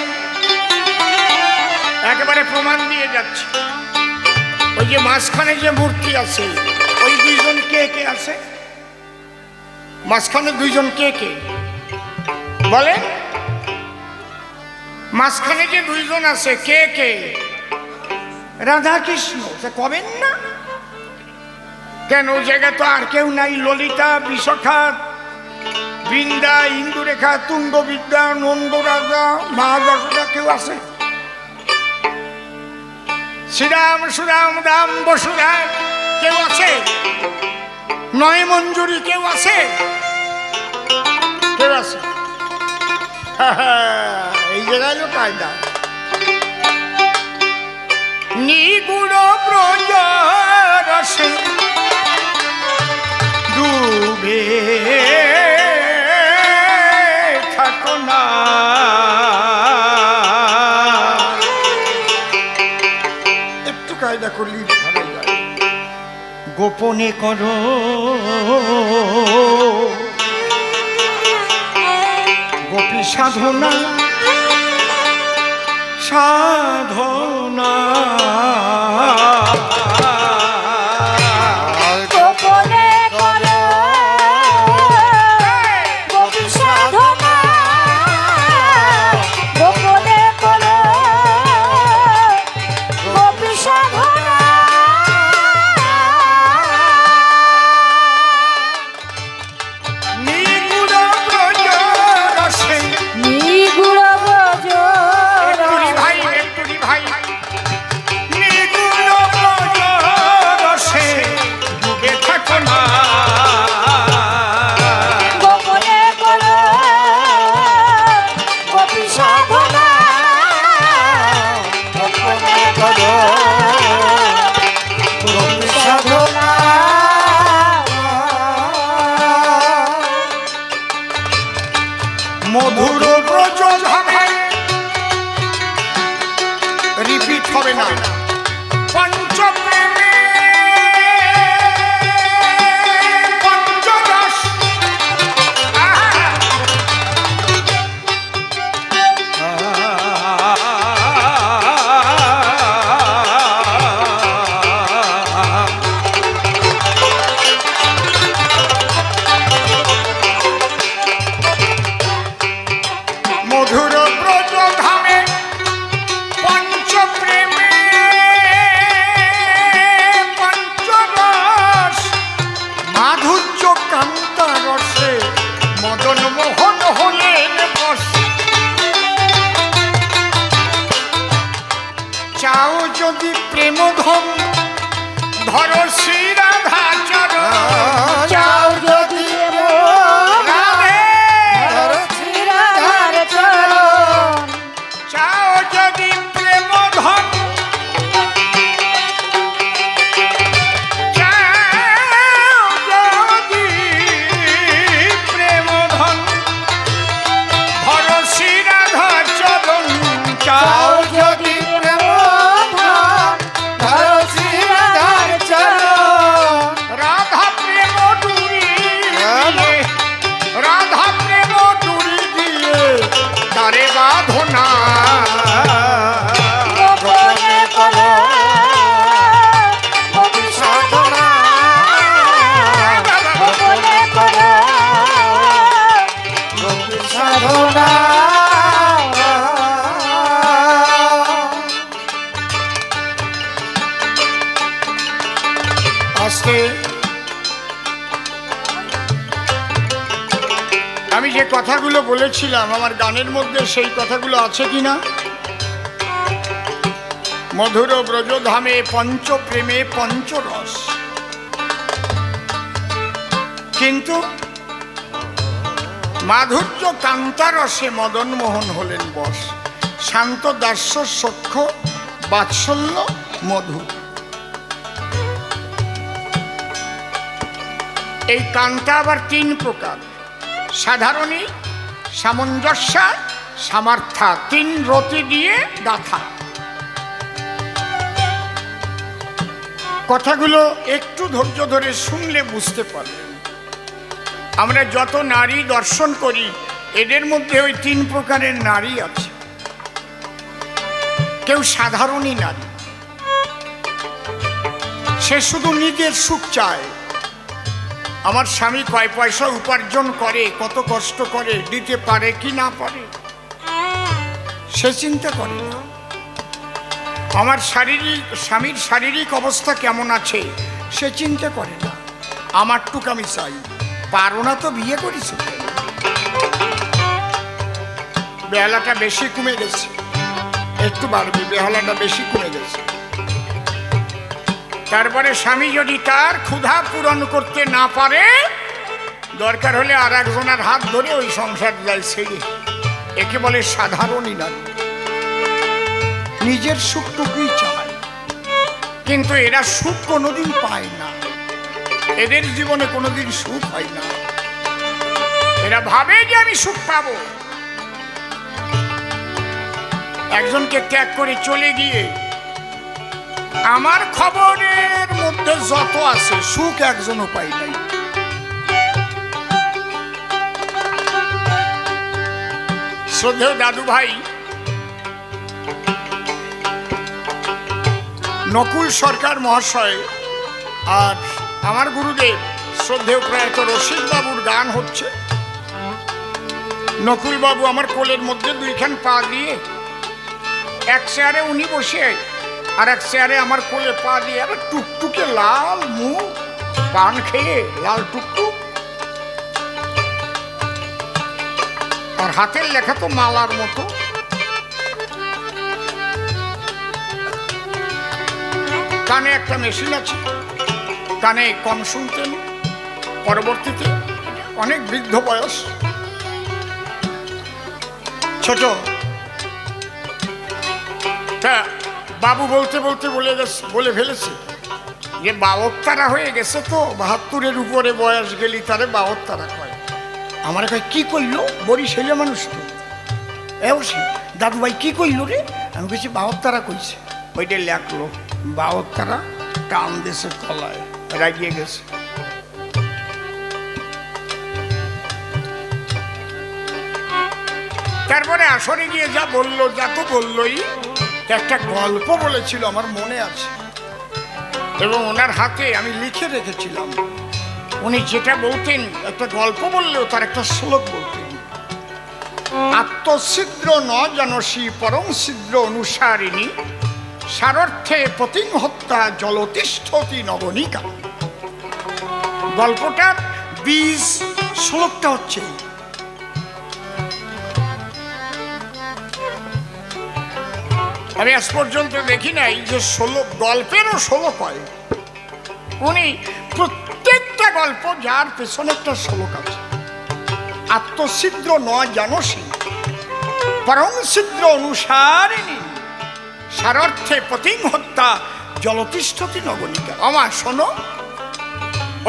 একেবারে প্রমাণ দিয়ে যাচ্ছে। ওই যে মাঝখানে যে মূর্তি আছে, ওই 2 জন কে কে আছে? মাঝখানে 2 জন কে কে বলে? মাঝখানে যে 2 জন আছে কে কে? রাধা কৃষ্ণ। কবেন না কেন? ওই জায়গায় তো আর কেউ নাই। ললিতা, বিশাখা, বৃন্দা, ইন্দুরেখা, তুঙ্গবিদ্যা, নন্দ রাজা, মা যশোদা কেউ আছে? শ্রীরাম, সুরাম, রাম, বসুরা কেউ আছে? 9 মঞ্জুরি কেউ আছে? কেউ আছে? এই জায়গায় কায়দা। নিগুড় ব্রজ রসে ডুবে থাকো না, একটু কায়দা করলি ভালো যায়। গোপনে করো গোপী সাধনা, সাধনা গোপনে করো গোপী সাধনা, গোপনে করো গোপী সাধনা। নিগুড় ব্রজ রসে, নিগুড় ব্রজ একটুরি ভাই, একটুরি ভাই, প্রেম ধন ধর শ্রী রাধা চরণ চাও যদি মন রাধে ধরো শ্রী রাধার চরণ চাও যদি প্রেম ধন চাও যদি প্রেম ধন ধর শ্রী রাধা চরণ চাও চাও যদি প্রেম ধন ধরো শ্রী রাধার চরণ রাধা প্রেম ডুরি দিয়ে রাধা প্রেম ডুরি দিয়ে তারে বাঁধনা গোপনে করো ভক্তি সাধনা গোপনে করো ভক্তি সাধনা আজকে আমি যে কথাগুলো বলেছিলাম আমার গানের মধ্যে সেই কথাগুলো আছে কিনা? মধুর ব্রজধামে পঞ্চ প্রেমে পঞ্চরস, কিন্তু মাধুর্য কান্তারসে মদন মোহন হলেন বশ, শান্ত দাস্য সখ্য বাৎসল্য মধু। এই কান্তা আবার তিন প্রকার, সাধারণী, সামঞ্জস্য, সামার্থা, তিন রতি দিয়ে গাথা। কথাগুলো একটু ধৈর্য ধরে শুনলে বুঝতে পারবেন। আমরা যত নারী দর্শন করি এদের মধ্যে ওই তিন প্রকারের নারী আছে। কেউ সাধারণী নারী, সে শুধু নিজের সুখ চায়, আমার স্বামী কয় পয়সা উপার্জন করে, কত কষ্ট করে, দিতে পারে কি না পারে সে চিন্তা করে না। আমার স্বামীর শারীরিক অবস্থা কেমন আছে সে চিন্তা করে না, আমারটুক আমি চাই। পারো না তো বিয়ে করেছি। বেহালাটা বেশি কমে গেছে, একটু বাড়বে, বেহালাটা বেশি কমে গেছে। তারপরে স্বামী যদি তার ক্ষুধা পূরণ করতে না পারে, দরকার হলে আর একজনের হাত ধরে ওই সংসার যায় ছেড়ে। একে বলে সাধারণী নারী, নিজের সুখটুকুই চায়, কিন্তু এরা সুখ কোনোদিন পায় না, এদের জীবনে কোনোদিন সুখ হয় না। এরা ভাবে যে আমি সুখ পাবো। একজনকে ত্যাগ করে চলে গিয়ে আমার খবরের মধ্যে যত আছে সুখ একজনও পাই নাই। শ্রদ্ধেয় দাদু ভাই নকুল সরকার মহাশয় আর আমার গুরুদেব শ্রদ্ধেয় প্রয়াত রশিদ বাবুর গান হচ্ছে। নকুল বাবু আমার কোলের মধ্যে দুইখান পা দিয়ে, এক চেয়ারে উনি বসে আর এক চেয়ারে আমার কোলে পা দিয়ে, আর টুকটুকে লাল মুখ, পান খেয়ে লাল টুকটুক, আর হাতের লেখা তো মালার মতো। কানে একটা মেশিন আছে, কানে কম শুনতেন, পরবর্তীতে অনেক বৃদ্ধ বয়স, ছোট। তা বাবু বলতে বলতে বলে ফেলেছে যে বাবত্তারা হয়ে গেছে, তো ৭২-এর উপরে বয়স গেলি তারে বাবত্তারা কয়। আমার কয় কি করলো, বড়ি ছেলে মানুষ তো। দাদু ভাই কি করলো রে? আমি কইছি বাবত্তারা কইছে। ওইটা লেখলো বাবত্তারা, টান দেশে তলায়, রাগিয়ে গেছে। তারপরে আসরে গিয়ে যা বললো, যা তো বললোই, একটা গল্প বলেছিল আমার মনে আছে, এবং ওনার হাতে আমি লিখে রেখেছিলাম। উনি যেটা বলতেন, একটা গল্প বললেও তার একটা শ্লোক বলতেন, আত্মছিদ্র ন জানসি পরং ছিদ্র অনুসারিণী সারর্থে প্রতিহত্যা জলতিষ্ঠতি নবনিকা। গল্পটার বীজ শ্লোকটা হচ্ছে, আমি আজ পর্যন্ত দেখি নাই যে গল্পেরও 16 কয়। উনি প্রত্যেকটা গল্প যার পেছনে একটা শ্লোক আছে। আত্মছিদ্র নয় জানসী পরং ছিদ্র অনুসারিণী সারর্থে পতিং হত্যা জলতিষ্ঠতি নগণিকা। আমার শোনো,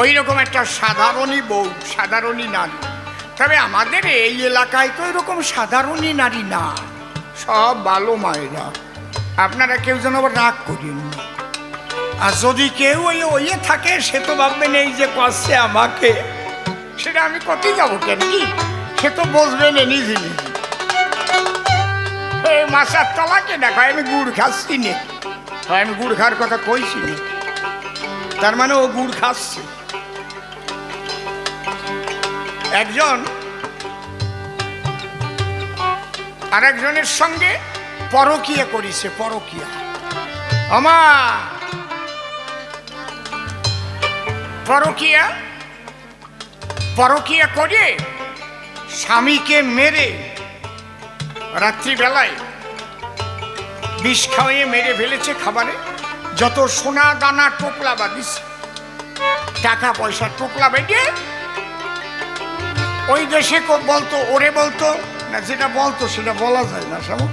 ওই রকম একটা সাধারণী বউ, সাধারণী নারী। তবে আমাদের এই এলাকায় তো এরকম সাধারণী নারী না, সব ভালো মায়েরা। আপনারা কেউ যেন আবার রাগ করেন। আর যদি কেউ ওই থাকে, সে তো ভাববেন এই যে করছে আমাকে, সেটা আমি কত যাবো কেন কি, সে তো বসবেন নিজে নিজে। এই মাছের তলাকে দেখো, আমি গুড় খাচ্ছি নে, আমি গুড় খাওয়ার কথা কইছি নি, তার মানে ও গুড় খাচ্ছে। একজন আরেকজনের সঙ্গে পরকীয়া করিছে। পরকীয়া আমার পরকীয়া করে স্বামীকে মেরে রাত্রিবেলায় বিষ খাওয়িয়ে মেরে ফেলেছে। খাবারে যত সোনা দানা টোপলা বাঁধিছে, টাকা পয়সা টোপলা বেঁধে ওই দেশে বলতো, ওরে বলতো না, যেটা বলতো সেটা বলা যায় না সামু,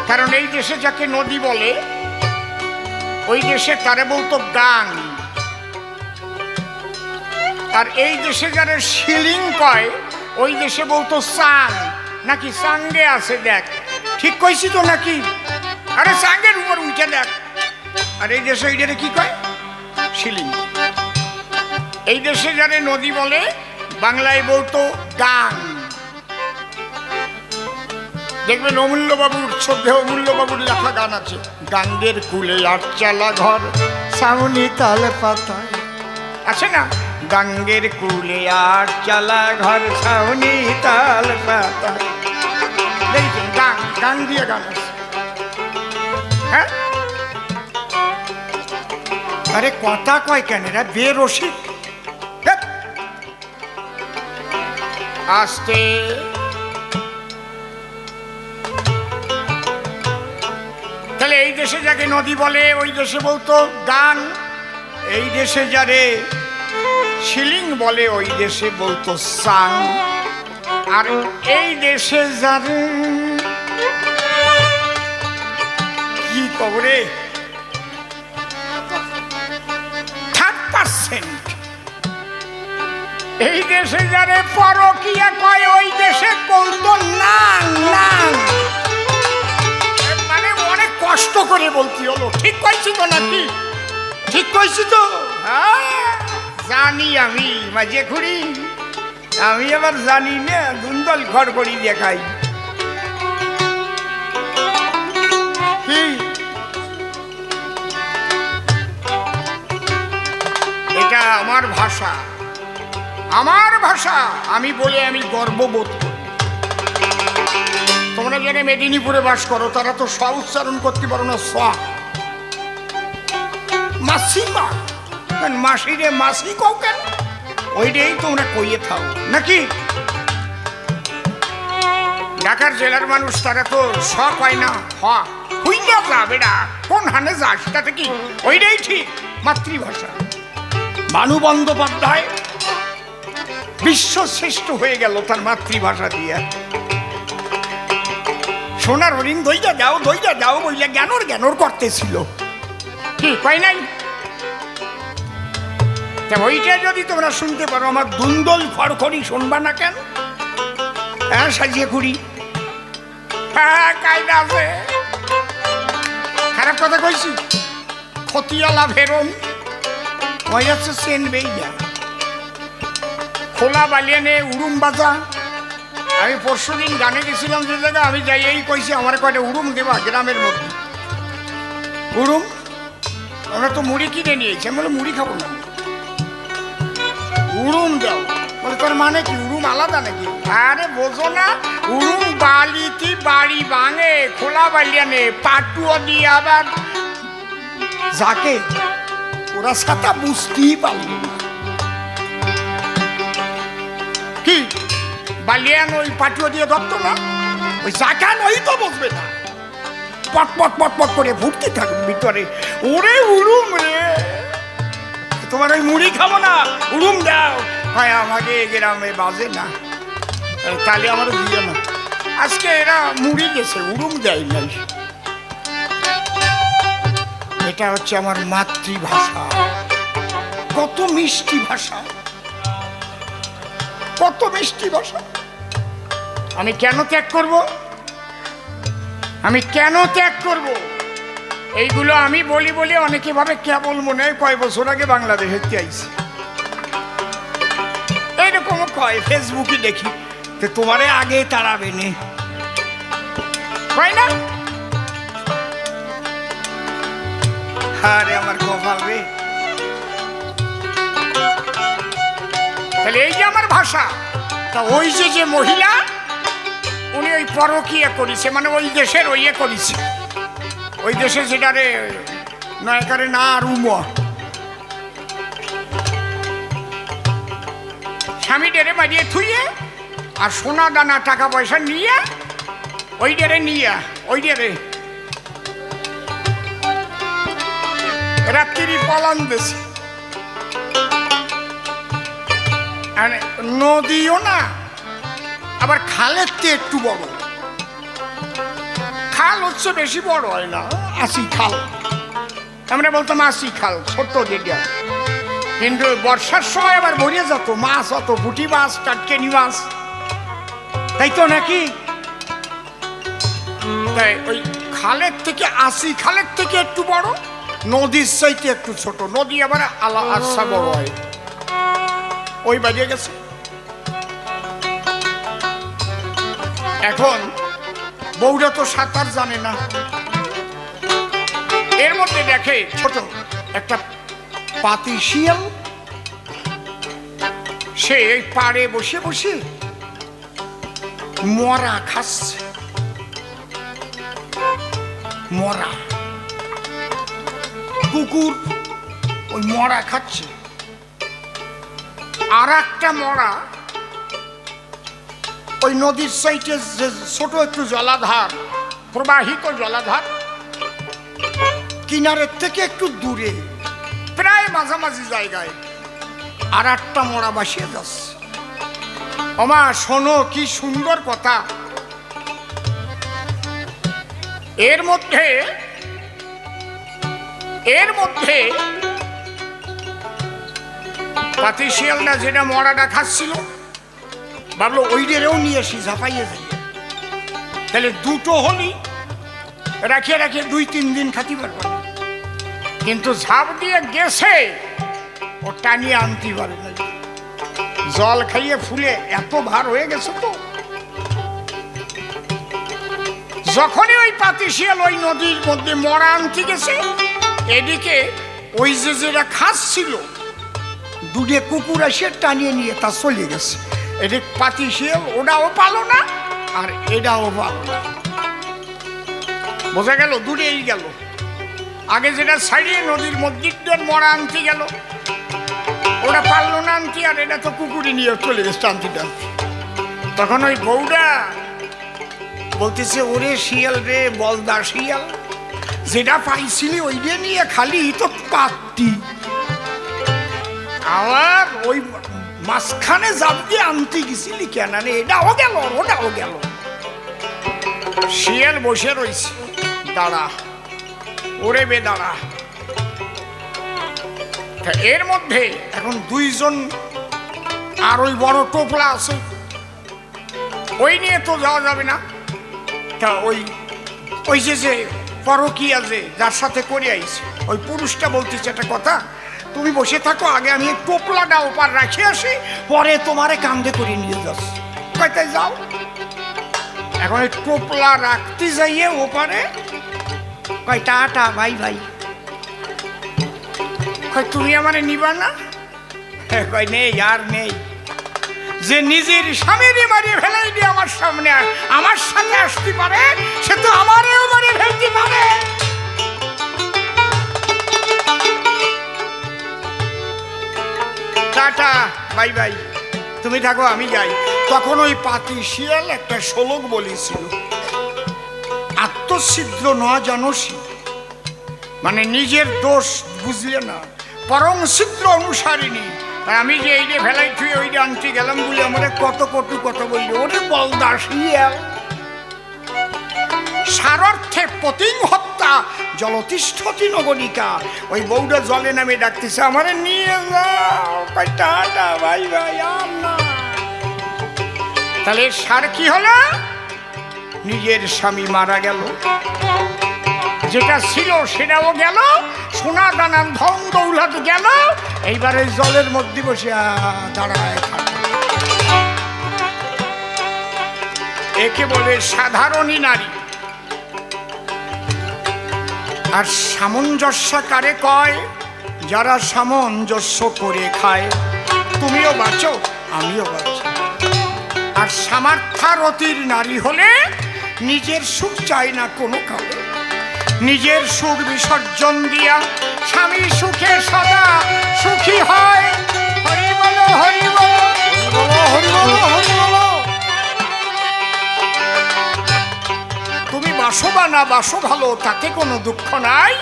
কারণ এই দেশে যাকে নদী বলে ওই দেশে তারে বলতো গাং, আর এই দেশে যারা শিলিং কয় ওই দেশে বলতো সাং। নাকি সাঙ্গে আছে দেখ, ঠিক কইছি তো নাকি? আরে সাঙ্গের উপর উঠে দেখ। আর এই দেশে এইটারে কি কয়? শিলিং। এই দেশে যারা নদী বলে বাংলায় বলতো গাং। দেখবেন অমূল্যবাবুর, শ্রদ্ধেয় অমূল্যবাবুর লেখা গান আছে, গাঙ্গের কুলে আটচালা ঘর ছাউনি তাল পাতায়, আছে না? গাঙ্গের কুলে আটচালা ঘর ছাউনি তাল পাতায়। দেখছেন গান, গান দিয়ে গান আছে। হ্যাঁ, আরে কথা কয় কেন রে বেরসিক? আস্তে তাহলে এই দেশে যাকে নদী বলে ওই দেশে বলতো গান, এই দেশে যারে শিলিং বলে ওই দেশে বলতো সাং, আর এই দেশে যারে কি কবরে 3% এই দেশে যারে পরকীয়া কয় ওই দেশে বলতো নাং নাং। মানে অনেক কষ্ট করে বলতে হলো। ঠিক কইছি তো নাকি? ঠিক কইছি তো? হ্যাঁ জানি আমি মাঝে ঘুরি, আমি আবার জানি না, দুন্দল ঘর করি দেখাই। কি এটা আমার ভাষা, আমার ভাষা, আমি বলে আমি গর্ববোধ করি। তোমরা যারা মেদিনীপুরে বাস করো তারা তো স উচ্চারণ করতে পারো না। স মাসিমা, মাসি রে মাসি কও কেন? ওইটাই তোমরা কইয়ে থাও নাকি? ঢাকার জেলার মানুষ তারা তো স কয় না, হ হুই না যা বেড়া, কোন হানে যাস, তাতে কি? ওইটাই ঠিক মাতৃভাষা। ভানু বন্দ্যোপাধ্যায় বিশ্ব শ্রেষ্ঠ হয়ে গেল তার মাতৃভাষা দিয়ে। সোনার হরিণ দইটা যাও বইলে জ্ঞানর করতেছিল, কি কয় নাই? ওইটা যদি তোমরা শুনতে পারো, আমার দুন্দল খড়খড়ি শুনবা না কেন? হ্যাঁ সাজিয়ে খুঁড়ি, হ্যাঁ কায়দা আছে। খারাপ কথা কইছি? খতিয়ালা ভেরন ওই হচ্ছে সেন বেইয়া, খোলা বালিয়ানে উড়ুম বাজা। আমি পরশুদিন গানে গেছিলাম যে জায়গায়, আমি যাই এই কইছি আমার কয়টা উড়ুম দেবা গ্রামের মধ্যে। উড়ুম আমরা তো মুড়ি কিনে নিয়েছি, আমি বলে মুড়ি খাবো না, উড়ুম দাও। বলে তোর মানে কি উড়ুম আলাদা নাকি? আরে বোঝো না, উড়ুম বালিতি বাড়ি ভাঙে, খোলা বালিয়ানে পাটুও দিয়ে আবার যাকে ওরা সাথা বুঝতেই পারল না। কি বালিয়ান ওই পাটুও দিয়ে ধরতো না? ওই জাকান ওই তো বসবে না, পট পট পট পট করে ভুটতে থাকবে ভিতরে। ওরে উড়ুম রে, তোমার ওই মুড়ি খাবো না, উড়ুম দাও। হয় আমাকে এ গ্রামে বাজে না, তাহলে আমার দিয়ে না। আজকে এরা মুড়ি গেছে, উড়ুম দেয় নাই। এটা হচ্ছে আমার মাতৃভাষা। কত মিষ্টি ভাষা, কত মিষ্টি ভাষা। আমি কেন ত্যাগ করব? আমি কেন ত্যাগ করব? এইগুলো আমি বলি বলে অনেকে ভাবে কেবল মনে হয় কয় বছর আগে বাংলাদেশে আইছি, এইরকম কয়। ফেসবুকে দেখি তো তোমারে আগে তাড়াবে নে, কয় না? আরে আমার কপাল রে। তাহলে এই যে আমার ভাষা, তা ওই যে মহিলা উনি ওই পরকীয়া করেছে, মানে ওই দেশের ওই করেছে, ওই দেশে যেটারে নয়কারে না রুম স্বামী ডেরে মারিয়ে থুইয়ে আর সোনা দানা টাকা পয়সা নিয়ে ওই ডেরে নিয়ে ওই ডেরে রাত্রি পালান দেশে। নদীও না, আবার খালের চেয়ে একটু বড়। খাল হচ্ছে বেশি বড় হয় না, আসি খাল, আমরা বলতাম আসি খাল, ছোট্ট যেটা। কিন্তু বর্ষার সময় আবার ভরিয়ে যেত মাছ, অত পুঁটি মাছ, টাটকেনি মাছ, তাই তো নাকি? তাই ওই খালের থেকে আসি খালের থেকে একটু বড়, নদীর চাইতে একটু ছোট। নদী আবার আচ্ছা বড় হয়, ওই বাজে গেছে। এখন বউরা তো সাঁতার জানে না, এর মধ্যে দেখে ছোট একটা পাতি শিয়াল, সে পাড়ে বসে বসে মরা খাচ্ছে। মরা কুকুর ওই মরা খাচ্ছে, আর একটা মরা ওই নদীর সাইডে যে ছোট একটু জলাধার, প্রবাহিত জলাধার, কিনারের থেকে একটু দূরে প্রায় মাঝামাঝি জায়গায় আর একটা মরা বাসিয়ে যাচ্ছে। ওমা শোনো, কি সুন্দর কথা। এর মধ্যে পাতি শিয়ালটা যেটা মরাটা খাচ্ছিল ভাবলো ওই ডেরেও নিয়ে আসি, ঝাঁপাইয়ে যাই, তাহলে দুটো হলি রাখিয়ে রাখিয়ে 2-3 দিন খাতি পারবে। কিন্তু ঝাঁপ দিয়ে গেছে, ও টানিয়ে আনতে পারে না, জল খাইয়ে ফুলে এত ভার হয়ে গেছে। তো যখনই ওই পাতি শিয়াল ওই নদীর মধ্যে মরা আনতে গেছে, এদিকে ওই যে যেটা খাচ্ছিল দুধে কুকুর এসে টানিয়ে নিয়ে তা চলে গেছে। এদিক পাতি শিয়াল ওটাও পালো না আর এটাও পালো না, বোঝা গেল দূরেই গেল। আগে যেটা ছাড়িয়ে নদীর মধ্যে মরা আনতে গেল, ওরা পারলো না আনতে, আর এটা তো কুকুরি নিয়ে চলে গেছে টানতে টানতে। তখন ওই বউটা বলতেছে, ওরে শিয়াল রে, বলদা শিয়াল, যেটা পাইছিলি ওই দিয়ে নিয়ে খালি তো পাতি, আবার ওই মাঝখানে জাপ দিয়ে আনতে গেছিলি কেন? এটাও গেল ওটাও গেল। শিয়াল বসে রয়েছে, দাঁড়া ওরে বে দাঁড়া। এর মধ্যে এখন 2 জন আর ওই বড় টোপলা আছে, ওই নিয়ে তো যাওয়া যাবে না। তা ওই যে পরকীয়া যে যার সাথে করে আইছে, ওই পুরুষটা বলতেছে একটা কথা, তুমি বসে থাকো, আগে আমি টোপলাটা ওপার রাখি আসি, পরে তোমারে কান্দে করে নিয়ে যাচ্ছি। কয়টায় যাও। এখন ওই টোপলা রাখতে যাইয়ে ওপারে কয় টাটা ভাই ভাই। কয় তুমি আমারে নিবা না? কয় নেই আর নেই। যে নিজের স্বামীরই মারিয়ে ফেলাই দিয়ে আমার সামনে আমার সাথে আসতে পারে, সে তো আমারেও মারিয়ে ফেলতে পারে। টাটা বাই বাই, তুমি থাকো আমি যাই। তখন ওই পাতি শিয়াল একটা শ্লোক বলেছিল, ছিদ্র ন জানসি, মানে নিজের দোষ বুঝলে না, পরম ছিদ্র অনুসারিণী। আর আমি যে এই যে ভেলাই তুই ওই যে আনতে গেলাম বলে আমরা কত কটু কথা বললি, ওরে বলদাসী সারর্থে পতিং হত্যা জলতিষ্ঠতি নগরিকা। ওই বউটা জলে নামে ডাকতেছে, আমারে নিয়ে যাও, টাটা ভাই ভাই আর না। তাহলে সার কি হলো? নিজের স্বামী মারা গেল, যেটা ছিল সেটাও গেল, সোনা দানা ধন দৌলত গেল, এইবারে জলের মধ্যে বসে দাঁড়ায় থাকে। একে বলে সাধারণী নারী। আর সামঞ্জস্য কারে কয়? যারা সামঞ্জস্য করে খায়। তুমিও বাঁচো, আমিও বাঁচি। আর সামর্থ্যারতির নারী হলে নিজের সুখ চায় না কোনো কালে, নিজের সুখ বিসর্জন দিয়া স্বামী সুখে সদা সুখী হয়। হরি বলো, হরি বলো, হরি বলো, হরি বলো। তুমি বাসো বা না বাসো ভালো, তাতে কোনো দুঃখ নাই,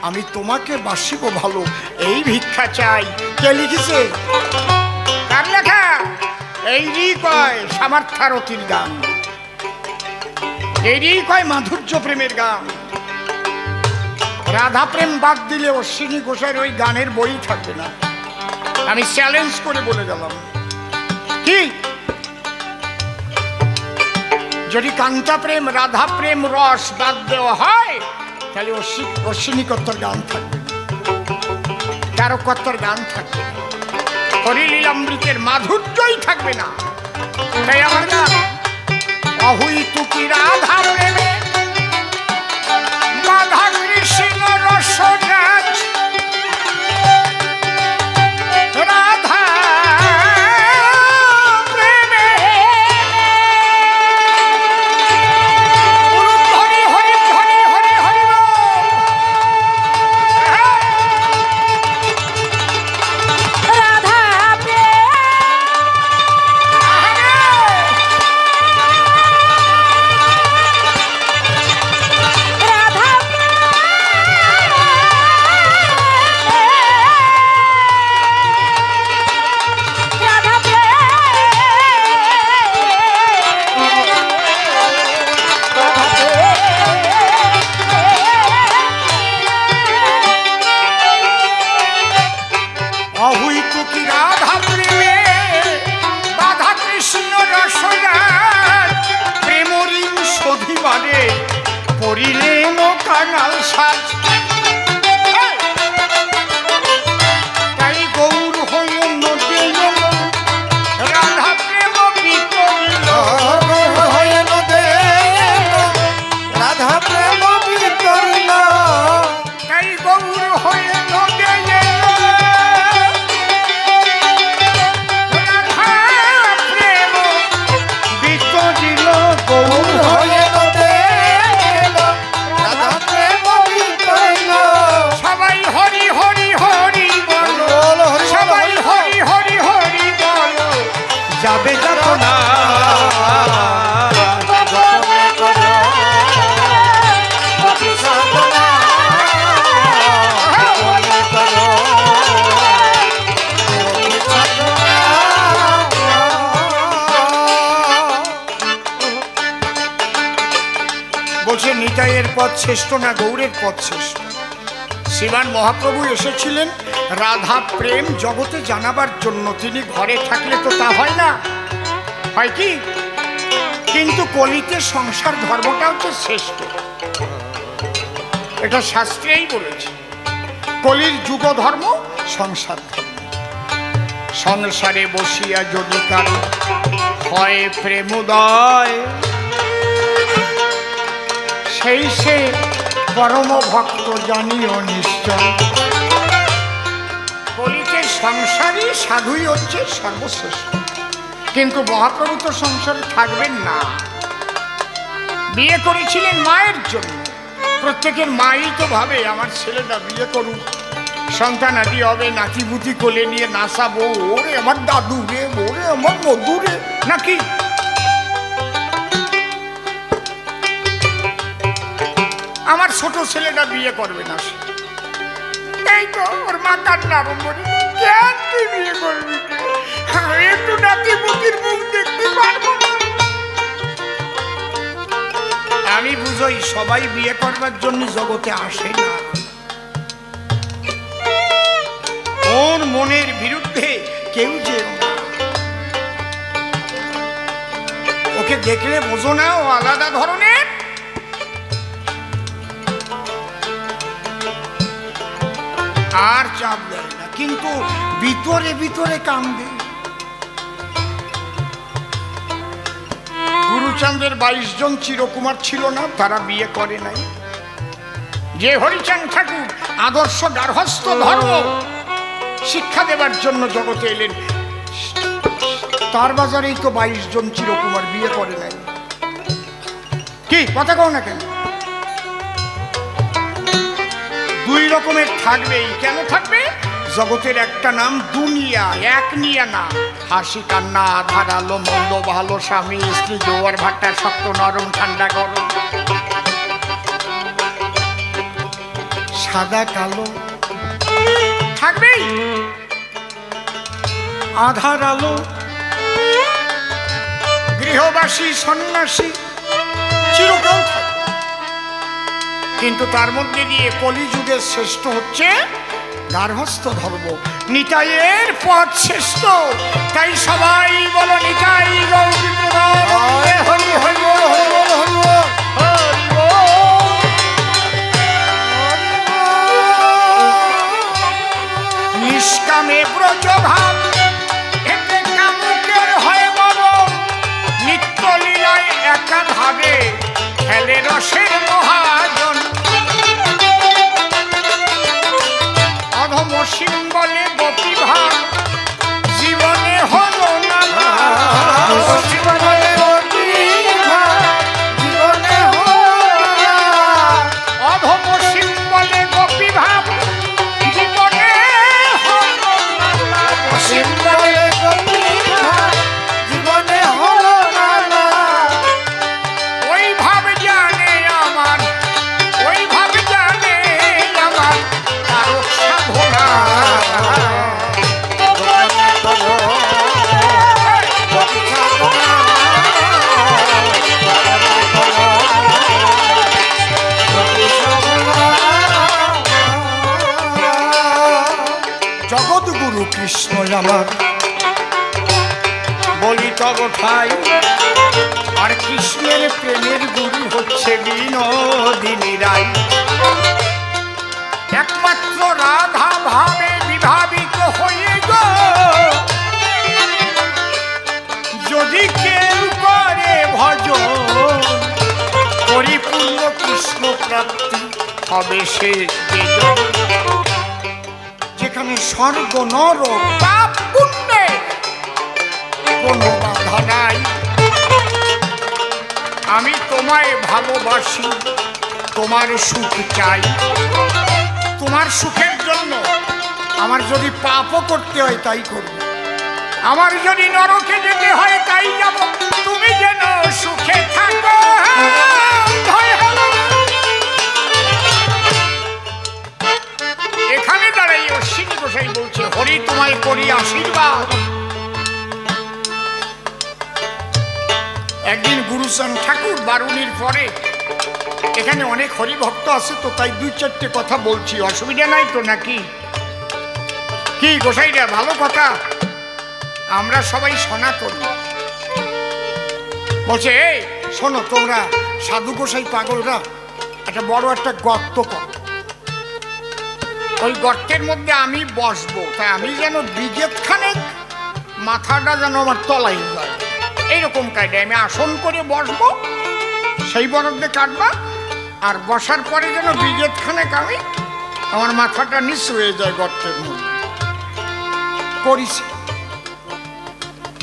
আমি তোমাকে বাসিব ভালো, এই ভিক্ষা চাই। কে লিখেছে? কার লেখা? এইরই কয় সামর্থ্যারতির গান, এইরই কয় মাধুর্য প্রেমের গান। রাধা প্রেম বাদ দিলে অশ্বিনী ঘোষের ওই গানের বই থাকবে না, আমি চ্যালেঞ্জ করে বলে গেলাম। কি যদি কান্তা প্রেম রাধা প্রেম রস বাদ দেওয়া হয়, তাহলে অশ্বিনী কত্তর গান থাকবে, কারো কত্তর গান থাকবে, হরিলীলামৃতের মাধুর্যই থাকবে না। তাই আমার গান অহুই তুকি রাধা প্রেমে রাধা কৃষ্ণ রসরাজ, রাধা প্রেমে হরি হরি হরি হরি হরি রাধা অহুই তুকি রাধা প্রেমে রাধা কৃষ্ণ রসরাজ, প্রেমরিং শোধিবারে পরিলেন কাঙাল সাজ। তাই গৌর হয়ে নদী রাধা প্রেম বিতরিল, রাধা প্রেম বিতরিল, তাই গৌর হয়ে নদী যাবে যাব না। বলছে নিতাইয়ের পথ শ্রেষ্ঠ না গৌরের পথ শ্রেষ্ঠ? শ্রীমান মহাপ্রভু এসেছিলেন রাধা প্রেম জগতে জানাবার জন্য, তিনি ঘরে থাকলে তো তা হয় না, হয় কি? কিন্তু কলিতে সংসার ধর্মটা হচ্ছে শ্রেষ্ঠ, এটা শাস্ত্রেই বলেছে। কলির যুগ ধর্ম সংসার ধর্ম। সংসারে বসিয়া যদি কারো হয় প্রেমোদয়, সেই সে পরম ভক্ত জানিও নিশ্চয়। কলিতে সংসারই সাধুই হচ্ছে সর্বশ্রেষ্ঠ, কিন্তু মহাপ্রভু তো সংসারে থাকবেন না, বিয়ে করেছিলেন মায়ের জন্য। প্রত্যেকের মাই তো ভাবে আমার ছেলেটা বিয়ে করুক, সন্তানাদি হবে, নাতিপুতি কোলে নিয়ে নাচাবো, ওরে আমার দাদু রে, ওরে আমার মধু রে, নাকি? আমার ছোট ছেলেটা বিয়ে করবে না। সে এই তো ওর মা কান্না আরম্ভ করে, কেন তুই বিয়ে করবি না? একটু নাতিপুতির মুখ দেখতে পারবো না। আমি বুঝই সবাই বিয়ে করবার জন্য জগতে আসে না। ওর মনের বিরুদ্ধে কেউ যে ওকে দেখলে বোঝো না ও আলাদা ধরনের। আর চাপ দেয় না, কিন্তু ভিতরে ভিতরে কান্দে। গুরুচাঁদের 22 জন চিরকুমার ছিল না, তারা বিয়ে করে নাই। যে হরিচাঁদ ঠাকুর আদর্শ গার্হস্থ্য ধর্ম শিক্ষা দেবার জন্য জগতে এলেন, তার বাজারেই তো 22 জন চিরকুমার বিয়ে করে নাই। কি কথা কও না কেন? দুই রকমের থাকবেই। কেন থাকবে? জগতের একটা নাম দুনিয়া, এক নিয়া না। হাসি কান্না, আধার আলো, মন্দ ভালো, স্বামী স্ত্রী, জোয়ার ভাটা, শক্ত নরম, ঠান্ডা গরম, সাদা কালো থাকবেই। আধার আলো, গৃহবাসী, সন্ন্যাসী চিরকাল থাকবে। কিন্তু তার মধ্যে দিয়ে কলিযুগের শ্রেষ্ঠ হচ্ছে গার্হস্থ ধর্ম। নিতাইয়ের পথ শ্রেষ্ঠ, তাই সবাই বলো নিতাই গৌর হরি হরি হরি নিষ্কামে ব্রজ ভাব, এতে কামুকের হয় বড়। নিত্য লীলায় একাধারে খেলে রসের মহাজন। অধম সিম্বলে গোপী ভাব, জীবনে হলো না। অধম সিম্বলে গোপী ভাব, জীবনে হলো না। ওই ভাব জানে আমার, ওই ভাব জানে আমার তারক সাধনা। জগৎগুরু কৃষ্ণ আমার বলি তব ঠাই, আর কৃষ্ণের প্রেমের গুরু হচ্ছে বিনোদিনী রায়। একমাত্র রাধা ভাবে বিভাবিত হয়ে গো, যদি কেউ করে ভজন, পরিপূর্ণ কৃষ্ণ প্রাপ্তি হবে সে বেজন। যেখানে স্বর্গ নরক পাপ পুণ্যে কোনো বাধা নাই। আমি তোমায় ভালোবাসি, তোমার সুখ চাই। তোমার সুখের জন্য আমার যদি পাপও করতে হয় তাই করব, আমার যদি নরকে যেতে হয় তাই যাব। তুমি যেন সুখে থাকো। এখানে দাঁড়াই অশ্বিনী গোসাই বলছে, হরি তোমায় করি আশীর্বাদ। একদিন গুরুচাঁদ ঠাকুর বারুণীর পরে, এখানে অনেক হরিভক্ত আছে তো তাই 2-4টে কথা বলছি, অসুবিধা নাই তো নাকি? কি গোসাইরা ভালো কথা, আমরা সবাই সনাতনী। বলছে এই শোনো, তোমরা সাধু গোসাই পাগলরা একটা বড় একটা গর্ত করো, ওই গর্তের মধ্যে আমি বসবো। তাই আমি যেন বিগেতখানেক মাথাটা যেন আমার তলায় যায়, এইরকম কায়দায় আমি আসন করে বসবো, সেই বরাদ্দে কাটবা। আর বসার পরে যেন বিগেতখানেক আমি আমার মাথাটা নিচু হয়ে যায় গর্তের মধ্যে। করেছি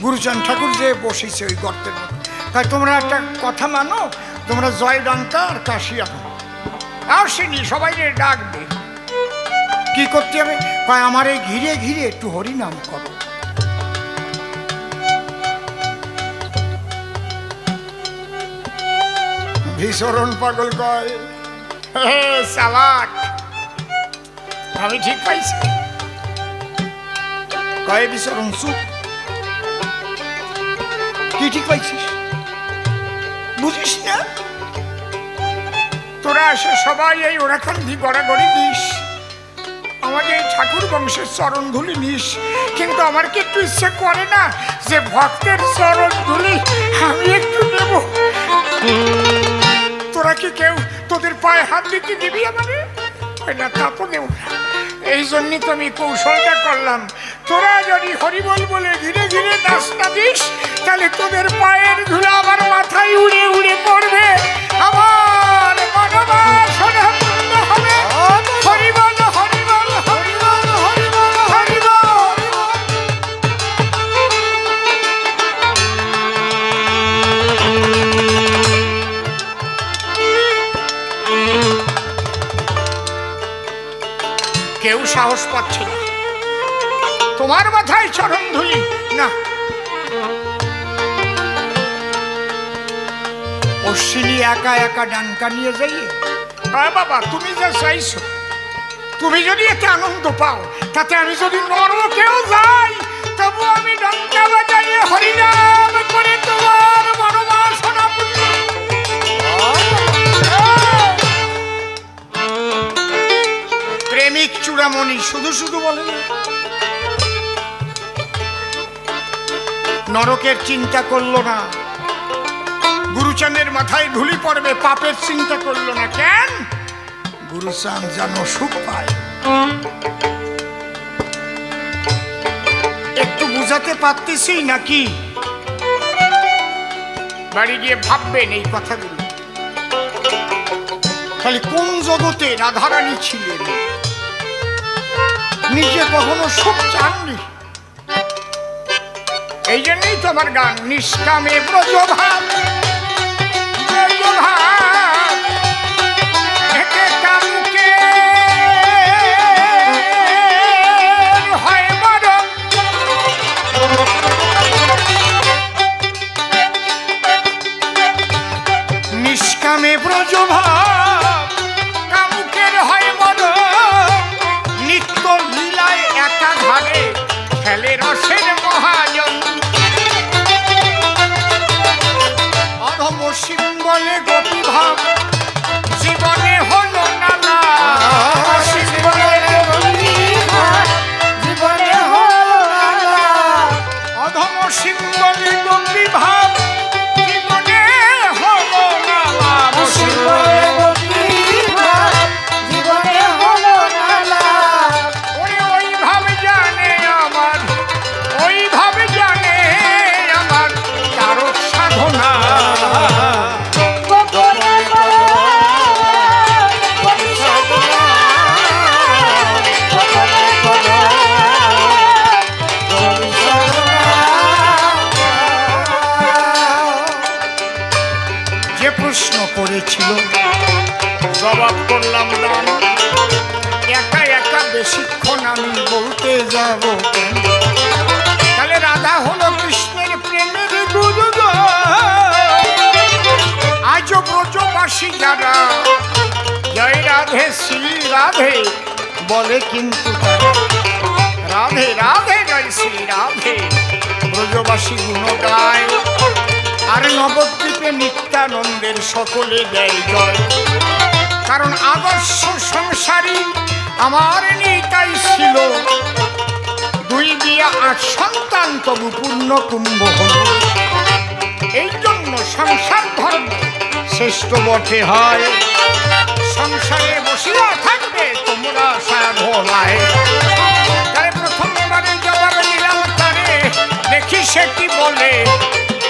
গুরুচাঁদ ঠাকুর যে বসেছে ওই গর্তের মধ্যে। তাই তোমরা একটা কথা মানো, তোমরা জয়ডঙ্কা আর কাশি আনো, আসেনি সবাই ডাকবে। কি করতে হবে? কয় আমার এই ঘিরে ঘিরে একটু হরিনাম করো। বিচরণ পাগল কয় চালাক, আমি ঠিক পাইছি। কয়ে বিচরণ চুপ, কি ঠিক পাইছিস বুঝিস না? তোরা এসে সবাই এই ওরাকান্দি গড়াগড়ি দিস, আমাদের এই ঠাকুর বংশের চরণ ধুলি নিস, কিন্তু আমার কি একটু ইচ্ছে করে না যে ভক্তের চরণ ধুলি আমি একটু নেব? তোরা কি কেউ তোদের পায়ে হাত দিতে দিবি আমারে? না, তা তো নেব না। এই জন্যই তো আমি কৌশলটা করলাম, তোরা যদি হরিবল বলে ধীরে ধীরে নাচটা দিস, তাহলে তোদের পায়ের ধুলা আমার মাথায় উড়ে উড়ে পড়বে, আমার মনোবাসনা পূর্ণ হবে। হরিবল হরিবল হরিবল হরিবল হরিবল। কেউ সাহস পাচ্ছে না, তোমার মাথায় চরণ ধুলি না। অশ্বিনী একা একা ডানকা নিয়ে যাই। বাবা, তুমি যা চাইছো, তুমি যদি এতে আনন্দ পাও, তাতে আমি যদি নরকেও যাই, তবু আমি ডানকা বাজাইয়ে হরিনাম করে তোমার মনোবাসনা পূর্ণ। প্রেমিক চূড়ামণি শুধু শুধু বলে না, নরকের চিন্তা করলো না, গুরুচাঁদের মাথায় ধুলি পড়বে পাপের চিন্তা করলো না। কেন? গুরুচাঁদ যেন সুখ পায়। একটু বুঝাতে পারতেছি নাকি? বাড়ি গিয়ে ভাববেন এই কথাগুলো। খালি কোন জগতে রাধারানী ছিলেন, নিজে কখনো সুখ চাননি। এই জন্যই তো আমার গান, নিষ্কামে ব্রজভাব ব্রজভাব একে কামকে হয় মরণ। নিষ্কামে ব্রজভাব কামুকের হয় মরণ, নিত্য লীলায় একা ঘরে খেলে রসের মহাজন। অধম সিম্বলে গতি ভাব জীবনে হলো নানা, সিম্বলে জীবনে হলো নানা। অধম সিম্বলে গতি ভাব জীবনে হলো নানা, জীবনে জীবনে হলো নানা। ওরে ওই ভাব জানে আমার, ওই ভাব জানে আমার তারক সাধনা। গোপনে পরিসাধনা, গোপনে যে প্রশ্ন করেছিল জবাব করলাম দান, একা একা বেশিক্ষণ আমি বলতে যাব কেন? তাহলে রাধা হলো কৃষ্ণের প্রেমের গুরু। আজও ব্রজবাসী যারা জয় রাধে শ্রী রাধে বলে, কিন্তু তারা রাধে রাধে জয় শ্রী রাধে ব্রজবাসী গুণ গায়। আর নবদ্বীপে নিত্যানন্দের সকলে দেয় জয়। কারণ আদর্শ সংসারী আমার নিতাই ছিল, 2 বিয়ে 8 সন্তান তবু পূর্ণ কুম্ভ হল। এই জন্য সংসার ধর্ম শ্রেষ্ঠ বটে হয়। সংসারে বসিয়া থাকবে তোমরা সাধনায়। তারে প্রথমবারে জবাব দিলাম তারে, দেখি সে কি বলে।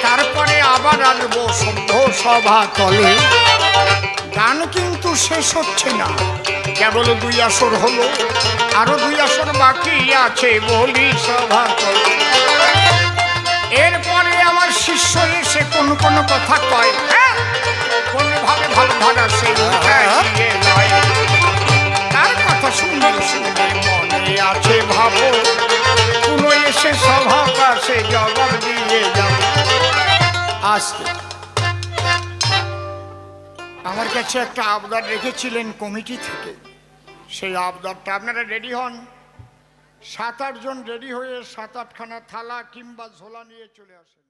তারপরে আবার আসবো সভ্য সভা তলে। গান কিন্তু শেষ হচ্ছে না, কেবল 2 আসর হলো, আরো 2 আসর বাকি আছে বলি সভা তলে। এরপরে আমার শিষ্য এসে কোন কোন কথা কয়, হ্যাঁ কোন ভাবে ভালো ভাড়া সে নয়। তার কথা শুনে শুনে মনে আছে ভাবো, পুনঃ এসে সভা কাছে জবাব দিয়ে যাবে। আসতে আমার কাছে একটা আবদার রেখেছিলেন কমিটি থেকে, সেই আবদারটা আপনারা রেডি হন। 7-8 জন রেডি হয়ে 7-8খানা থালা কিংবা ঝোলা নিয়ে চলে আসেন।